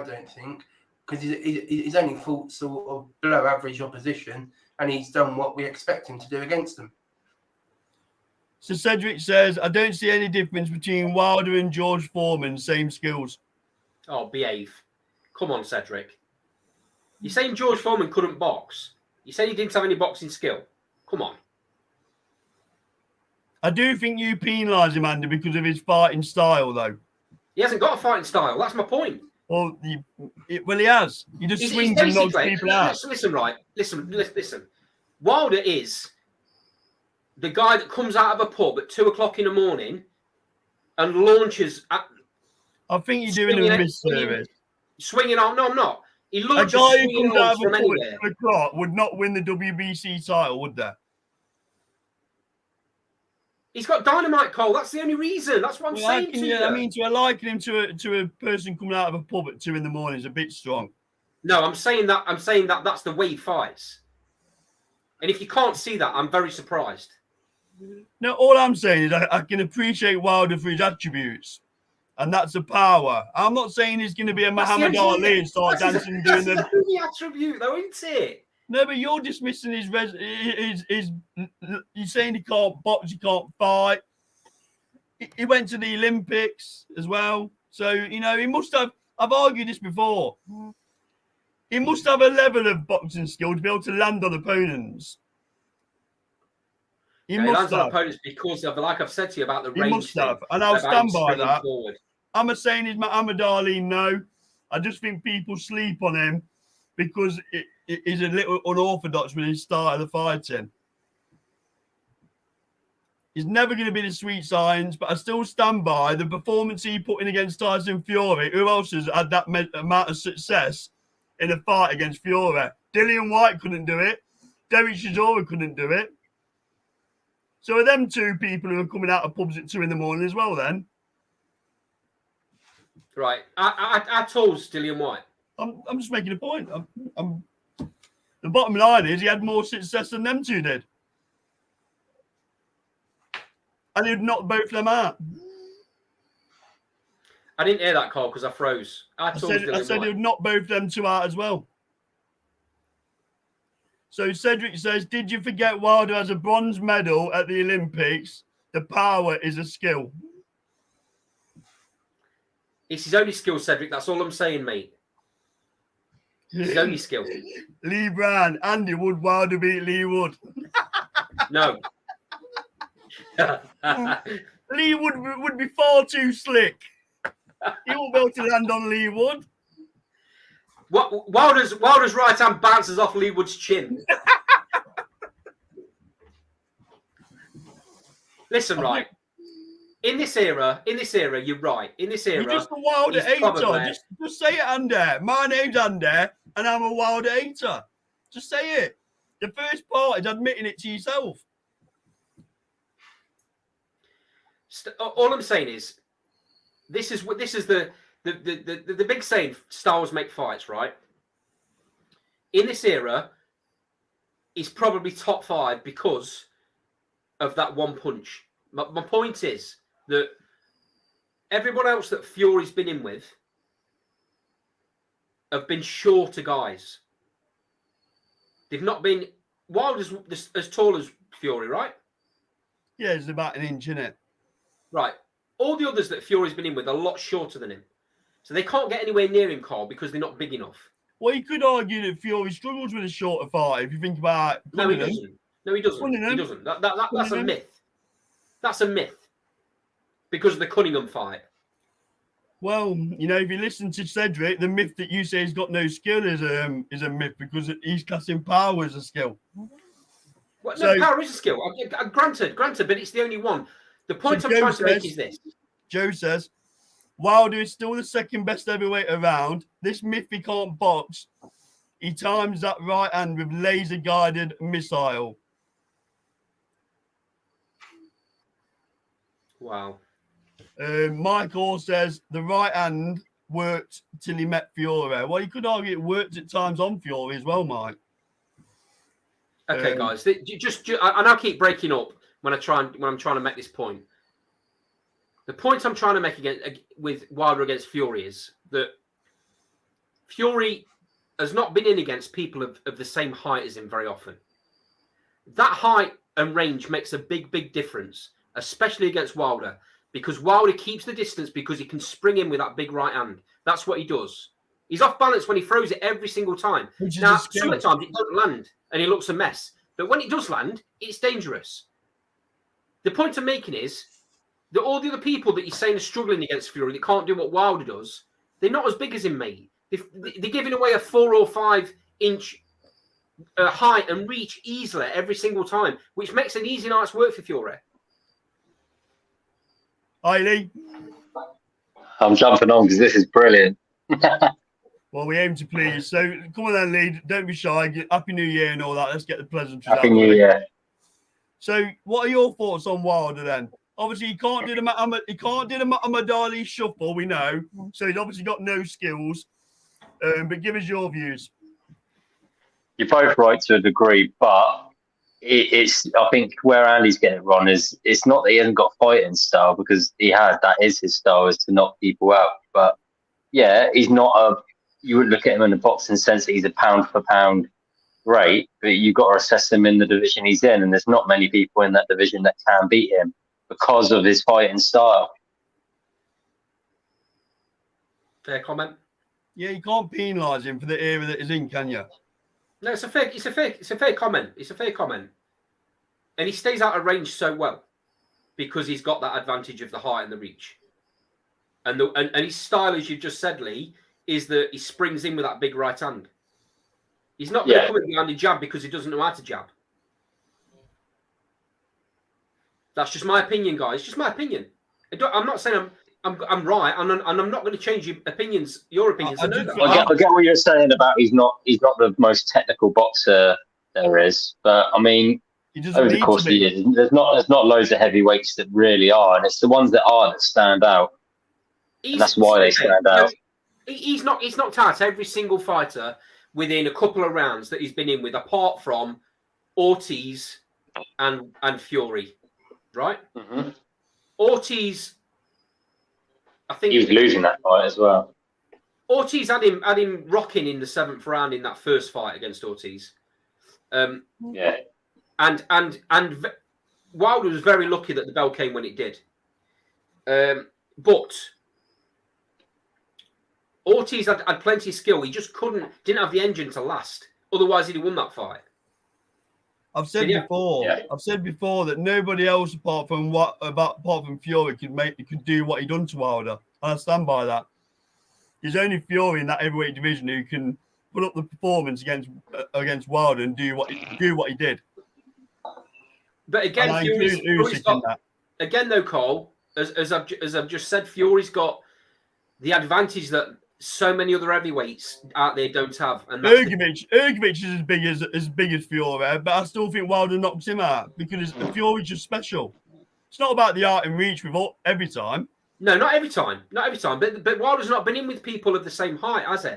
don't think, because he's only fought sort of below average opposition and he's done what we expect him to do against them. So Cedric says, I don't see any difference between Wilder and George Foreman, same skills. Oh, behave. Come on, Cedric. You're saying George Foreman couldn't box? You're saying he didn't have any boxing skill? Come on. I do think you penalise him, Andy, because of his fighting style, though. He hasn't got a fighting style. That's my point. Well, he has. He just swings and knocks people out. Listen. Wilder is the guy that comes out of a pub at 2:00 in the morning and launches at... I think you're doing a misservice. Swinging on. No, I'm not. He launches a guy who comes out of a from pub anywhere. at 2:00 would not win the WBC title, would there? He's got dynamite, Cole. That's the only reason. That's what I'm saying to you. I mean, to liken him to a person coming out of a pub at 2 in the morning is a bit strong. No, I'm saying that that's the way he fights. And if you can't see that, I'm very surprised. No, all I'm saying is I can appreciate Wilder for his attributes. And that's the power. I'm not saying he's going to be a Muhammad Ali and start dancing and doing the only attribute, though, isn't it? No, but you're dismissing his. You're saying he can't box, he can't fight. he went to the Olympics as well. So, you know, he must have, I've argued this before, he must have a level of boxing skill to be able to land on opponents. He lands on opponents because of, like I've said to you about the range. He must have, and I'll stand by that. Forward. I'm not saying he's Muhammad Ali, no. I just think people sleep on him because he's a little unorthodox with his style of fighting. He's never going to be the sweet science, but I still stand by the performance he put in against Tyson Fury. Who else has had that amount of success in a fight against Fury? Dillian White couldn't do it. Derek Chisora couldn't do it. So are them two people who are coming out of pubs at 2 a.m. as well then? Right. I told Dillian White. I'm just making a point. The bottom line is he had more success than them two did. And he'd knock both of them out. I didn't hear that, Carl, because I froze. I said he'd knock both of them two out as well. So Cedric says, did you forget Wilder has a bronze medal at the Olympics? The power is a skill. It's his only skill, Cedric. That's all I'm saying, mate. It's his only skill. Lee Brown, Andy Wood, Wilder beat Lee Wood. No. Lee would be far too slick. He won't be able to land on Lee Wood. Wilder's right hand bounces off Lee Wood's chin. Listen, right. In this era, you're right. In this era, you're just a Wilder hater. Just say it, Andy. My name's Andy, and I'm a Wilder hater. Just say it. The first part is admitting it to yourself. All I'm saying is, this is the big saying: styles make fights, right? In this era, he's probably top 5 because of that one punch. My point is that everyone else that Fury's been in with have been shorter guys. They've not been. Wilder's as tall as Fury, right? Yeah, it's about an inch, isn't it? Right. All the others that Fury's been in with are a lot shorter than him. So they can't get anywhere near him, Carl, because they're not big enough. Well, you could argue that Fury struggles with a shorter fight if you think about... No, he doesn't. No, he doesn't. He doesn't. That's a myth. That's a myth. Because of the Cunningham fight. Well, you know, if you listen to Cedric, the myth that you say he's got no skill is a myth because he's classing power as a skill. Well, no, power is a skill. Granted, but it's the only one. The point I'm trying to make is this. Joe says, Wilder is still the second best heavyweight around. This myth he can't box. He times that right hand with laser-guided missile. Wow. Michael says the right hand worked till he met Fury. Well, you could argue it worked at times on Fury as well, Mike. Okay, guys. And I'll keep breaking up when I'm trying to make this point. The point I'm trying to make with Wilder against Fury is that Fury has not been in against people of the same height as him very often. That height and range makes a big difference, especially against Wilder, because Wilder keeps the distance because he can spring in with that big right hand. That's what he does. He's off balance when he throws it every single time. Now, sometimes it doesn't land and he looks a mess. But when it does land, it's dangerous. The point I'm making is that all the other people that you're saying are struggling against Fury, that can't do what Wilder does, they're not as big as him, mate. They're giving away a 4 or 5 inch height and reach easily every single time, which makes an easy night's work for Fury. Hi, Lee. I'm jumping on because this is brilliant. Well, we aim to please. So come on then, Lee. Don't be shy. Happy New Year and all that. Let's get the pleasantries. Happy New Year. So, what are your thoughts on Wilder then? Obviously, he can't do the Muhammad Ali shuffle. We know, so he's obviously got no skills. But give us your views. You're both right to a degree, but it's. I think where Andy's getting it wrong is it's not that he hasn't got fighting style, because he has. That is his style, is to knock people out. But yeah, he's not a. You would look at him in the boxing sense that he's a pound for pound great, but you've got to assess him in the division he's in, and there's not many people in that division that can beat him because of his fighting style. Fair comment. Yeah, you can't penalise him for the era that he's in, can you? No, it's a fair comment. It's a fair comment. And he stays out of range so well because he's got that advantage of the height and the reach. And his style, as you've just said, Lee, is that he springs in with that big right hand. He's not going to come in behind the jab because he doesn't know how to jab. That's just my opinion, guys. Just my opinion. I'm not saying I'm right, and I'm not going to change your opinions. I get what you're saying about he's not the most technical boxer there is, but I mean, over the course of the years, there's not loads of heavyweights that really are, and it's the ones that are that stand out. And that's why they stand out. He's knocked out every single fighter within a couple of rounds that he's been in with, apart from Ortiz and Fury, right? Mm-hmm. Ortiz, I think he was losing that fight as well. Ortiz had him rocking in the 7th round in that first fight against Ortiz. And Wilder was very lucky that the bell came when it did. But Ortiz had plenty of skill. He just didn't have the engine to last. Otherwise, he'd have won that fight. I've said before that nobody else apart from Fury could do what he done to Wilder. And I stand by that. There's only Fury in that heavyweight division who can put up the performance against Wilder and do what he did. But again, again though, Cole, as I've just said, Fury's got the advantage that so many other heavyweights out there don't have. And Ergovic is as big as Fury, but I still think Wilder knocks him out because Fury's just special. It's not about the art and reach every time. No, not every time. But Wilder's not been in with people of the same height, has he?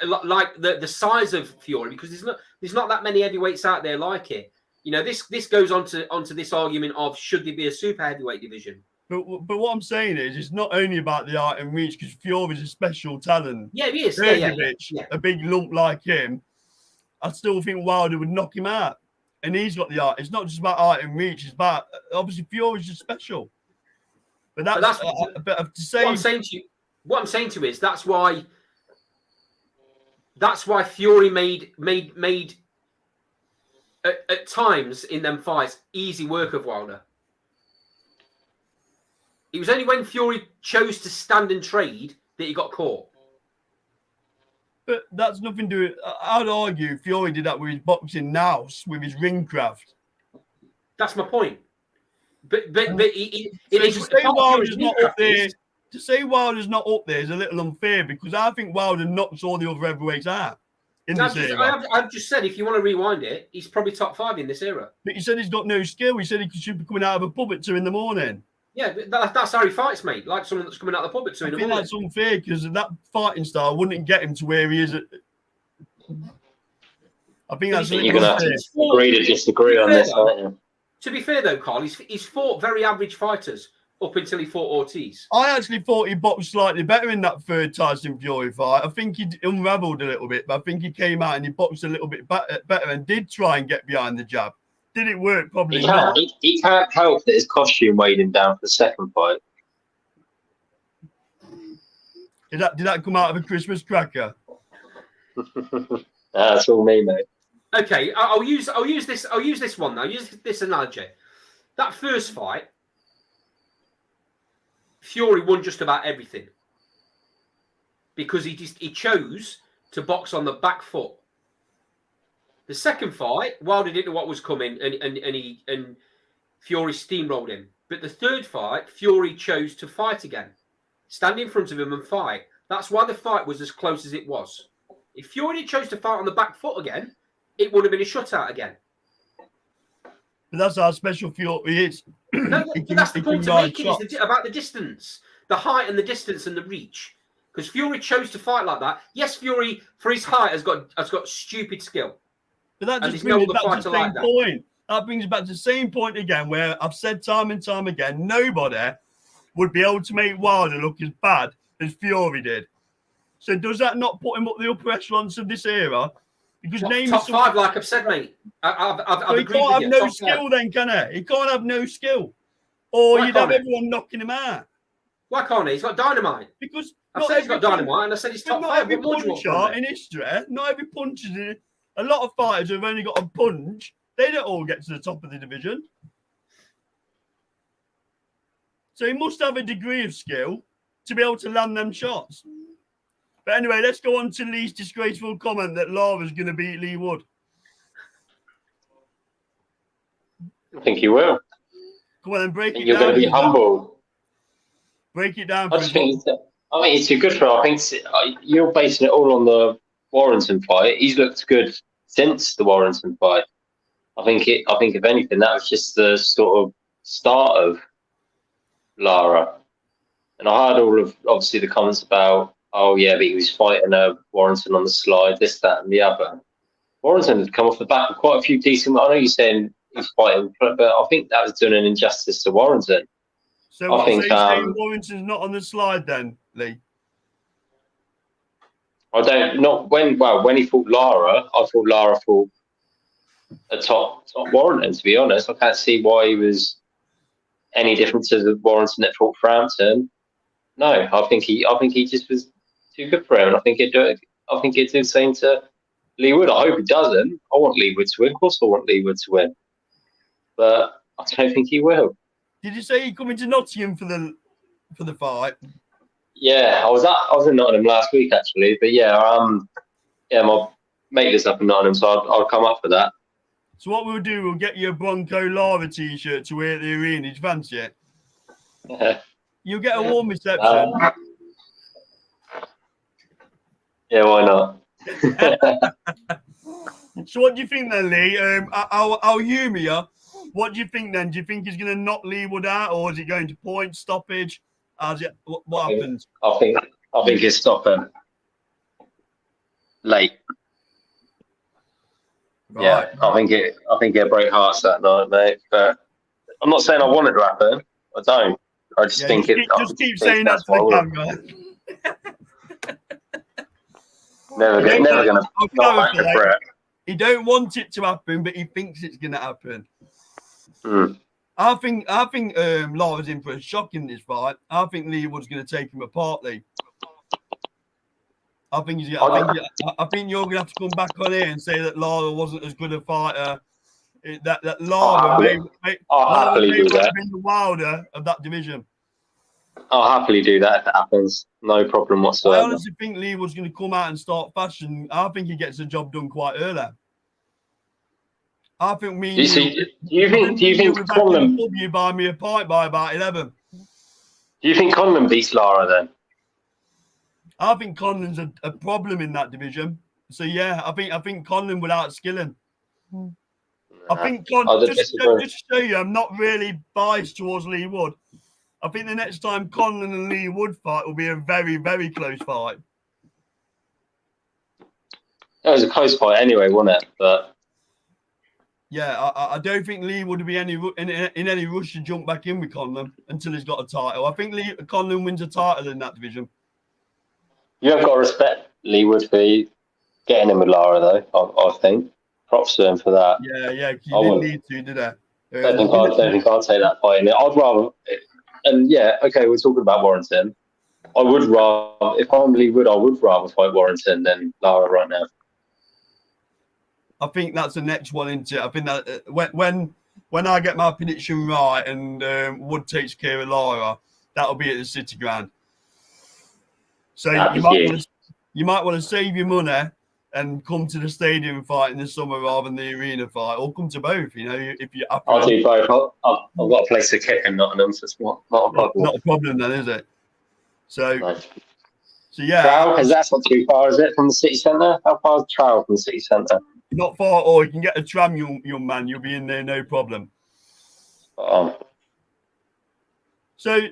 Like the size of Fury, because there's not that many heavyweights out there like it. You know, this goes onto this argument of should there be a super heavyweight division. But what I'm saying is, it's not only about the art and reach, because Fury's a special talent. Yeah, he is. A big lump like him, I still think Wilder would knock him out. And he's got the art. It's not just about art and reach. It's about, obviously, Fury's just special. But that's to say. What I'm saying to you is that's why Fury made at times in them fights easy work of Wilder. It was only when Fury chose to stand and trade that he got caught. But that's nothing to do with... I'd argue Fury did that with his boxing nous, with his ring craft. That's my point. But to say Wilder's not up there is a little unfair, because I think Wilder knocks all the other heavyweights out in this era. I've just said, if you want to rewind it, he's probably top 5 in this era. But you said he's got no skill. He said he should be coming out of a pub at 2 a.m. Yeah, that's how he fights, mate. Like someone that's coming out of the pub at 2 a.m. I think that's unfair, because that fighting style wouldn't get him to where he is. I think that's... You're going to agree to disagree on this, aren't you? To be fair, though, Carl, he's fought very average fighters up until he fought Ortiz. I actually thought he boxed slightly better in that third Tyson Fury fight. I think he unravelled a little bit, but I think he came out and he boxed a little bit better and did try and get behind the jab. Did it work? Probably not. He can't help that his costume weighed him down for the second fight. Did that come out of a Christmas cracker? That's all me, mate. Okay, I'll use this one now. Use this analogy. That first fight, Fury won just about everything because he chose to box on the back foot. The second fight, Wilder didn't know what was coming, and Fury steamrolled him. But the third fight, Fury chose to fight again, stand in front of him and fight. That's why the fight was as close as it was. If Fury chose to fight on the back foot again, it would have been a shutout again. But that's how special Fury is. No, that's the point to make it is about the distance, the height and the distance and the reach. Because Fury chose to fight like that. Yes, Fury, for his height, has got stupid skill. But that just brings back to the same point. That brings back to the same point again, where I've said time and time again, nobody would be able to make Wilder look as bad as Fury did. So does that not put him up the upper echelons of this era? Because top 5, like I've said, mate. I've so he can't have no skill then, can he? He can't have no skill. or Why you'd have can't he? everyone knocking him out. Why can't he? He's got dynamite. Because I said he's got dynamite, and I said he's top not 5. every What more do you want from puncher me? in history, not every puncher. A lot of fighters who've only got a punch, they don't all get to the top of the division. So he must have a degree of skill to be able to land them shots. But anyway, let's go on to Lee's disgraceful comment that Lara's going to beat Lee Wood. I think he will. Come on, then break I think it you're down. going to be humble. Break it down. I just think he's too good for it. I think you're basing it all on the Warrington fight. He's looked good since the Warrington fight. I think if anything, that was just the sort of start of Lara. And I heard all of obviously the comments about, oh yeah, but he was fighting Warrington on the slide, this, that, and the other. Warrington had come off the back of quite a few decent. I know you're saying he's fighting, but I think that was doing an injustice to Warrington. So what, so you're saying Warrington's not on the slide then, Lee? When he fought Lara, I thought Lara fought a top Warrington, to be honest. I can't see why he was any different to the Warrington that fought Frampton. No, I think he just was too good for him, and I think he'd do the same to Lee Wood. I hope he doesn't. I want Lee Wood to win. Of course I want Lee Wood to win. But I don't think he will. Did you say you're coming to Nottingham for the fight? Yeah, I was in Nottingham last week actually, but my mate lives up in Nottingham, so I'll come up for that. So what we'll do, we'll get you a Bronco Lara t-shirt to wear at the arena. Did you fancy it? You'll get a warm reception. Yeah, why not? So what do you think then, Lee? I'll humour you. What do you think then? Do you think he's going to knock Lee Wood out, or is it going to point stoppage? What happens? I think he'll stop him late. Right. Yeah, I think he'll break hearts that night, mate. But I'm not saying I want it to happen. I don't. I just think it. Just keep saying that to the camera. Never going to. He don't want it to happen, but he thinks it's going to happen. I think Lara's in for a shock in this fight. I think Lee Wood's going to take him apart, Lee. I think you're going to have to come back on here and say that Lara wasn't as good a fighter. That Lara may have been the Wilder of that division. I'll happily do that if it happens. No problem whatsoever. I honestly think Lee Wood's going to come out and start fashion. I think he gets the job done quite early. I think me. Do you think Conlon? You buy me a pint by about 11. Do you think Conlon beats Lara then? I think Conlon's a problem in that division. So yeah, I think Conlon will outskill him. I think just to show you, I'm not really biased towards Lee Wood. I think the next time Conlon and Lee Wood fight will be a very, very close fight. It was a close fight anyway, wasn't it? But yeah, I don't think Lee would be in any rush to jump back in with Conlon until he's got a title. I think Conlon wins a title in that division. You have got to respect Lee Wood for getting him with Lara, though. I think props to him for that. Yeah, you didn't need to, did I? I don't think I'd take that fight. I'd rather. And yeah, okay, we're talking about Warrington. I would rather, if I'm Lee Wood, I would rather fight Warrington than Lara right now. I think that's the next one into it. I think that when I get my prediction right and Wood takes care of Lara, that'll be at the City Ground. So you might want to save your money and come to the stadium fight in the summer rather than the arena fight, or come to both. You know, if you're up. I'll do both. I've got a place to kick in Nottingham, so it's not a problem. Not a problem then, is it? So, nice. So yeah. Trowell, that's not too far, is it, from the city centre? How far is Trowell from the city centre? Not far at all. You can get a tram, young man. You'll be in there, no problem. So,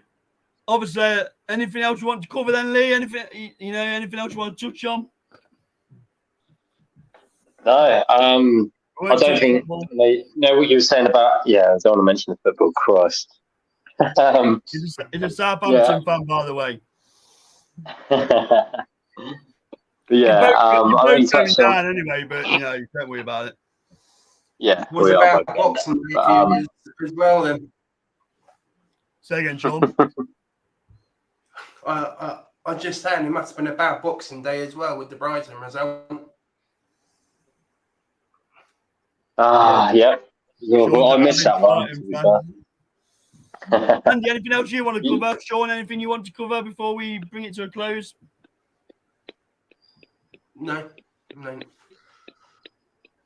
obviously, anything else you want to cover then, Lee? Anything else you want to touch on? No, I don't think. No, what you were saying about? Yeah, I don't want to mention the football. Christ. He's a Southampton fan, by the way. Yeah, you're both going down anyway, but don't worry about it. Yeah, what about boxing as well then? Say again, Sean. I'm just saying it must have been a bad Boxing Day as well with the Brighton result. Yeah. Well, I missed that one. To be fair. Andy, anything else you want to cover? Sean, anything you want to cover before we bring it to a close? No.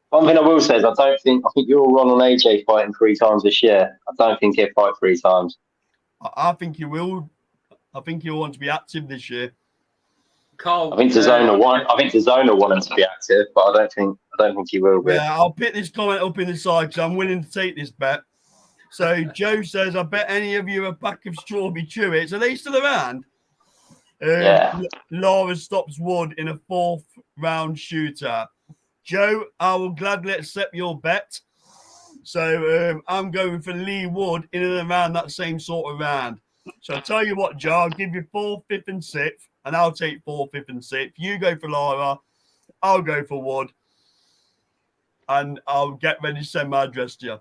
One thing I will say is I think you're all wrong on AJ fighting 3 times this year. I don't think he'll fight 3 times. I think he will. I think he'll want to be active this year. Carl, I think DAZN want him to be active, but I don't think he will be. Yeah, I'll pick this comment up in the side because I'm willing to take this bet. So Joe says, I bet any of you a pack of strawberry chewits. Are they still around? Yeah. Laura stops Wood in a 4th round shootout. Joe, I will gladly accept your bet. So I'm going for Lee Wood in and around that same sort of round. So I'll tell you what, Joe, I'll give you 4th, 5th, and 6th, and I'll take 4th, 5th, and 6th. You go for Lara, I'll go for Wood, and I'll get ready to send my address to you.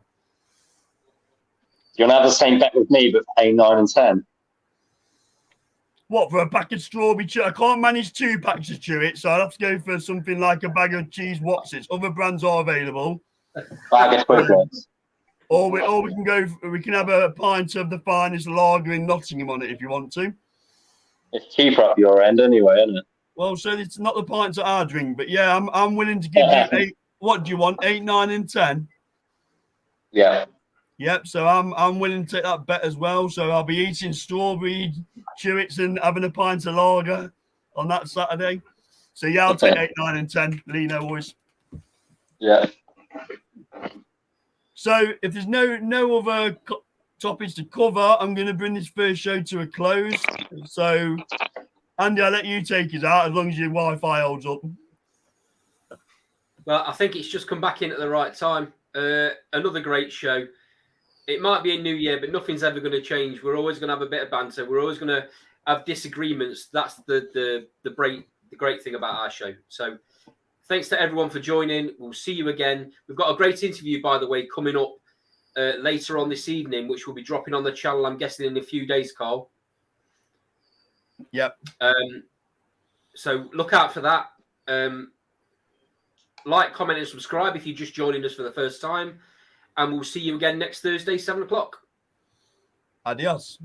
You're going to have the same bet with me, but pay 9 and 10. What, for a pack of strawberry chewits? I can't manage 2 packs of chewits, so I'll have to go for something like a bag of cheese Watsits. Other brands are available. Bag of Twizzlers. Or we can go. We can have a pint of the finest lager in Nottingham on it if you want to. It's cheaper up your end anyway, isn't it? Well, so it's not the pints that I drink, but yeah, I'm willing to give you 8. What do you want? 8, 9, and 10. Yeah. Yep. So I'm willing to take that bet as well. So I'll be eating strawberry chewits and having a pint of lager on that Saturday. So yeah, I'll take 8, 9, and 10. Lino boys. Yeah. So if there's no other topics to cover, I'm going to bring this first show to a close. So, Andy, I'll let you take us out as long as your Wi-Fi holds up. Well, I think it's just come back in at the right time. Another great show. It might be a new year, but nothing's ever going to change. We're always going to have a bit of banter. We're always going to have disagreements. That's the great thing about our show. So, thanks to everyone for joining. We'll see you again. We've got a great interview, by the way, coming up later on this evening, which will be dropping on the channel, I'm guessing, in a few days, Carl. Yep. So look out for that. Like, comment, and subscribe if you're just joining us for the first time. And we'll see you again next Thursday, 7 o'clock. Adios.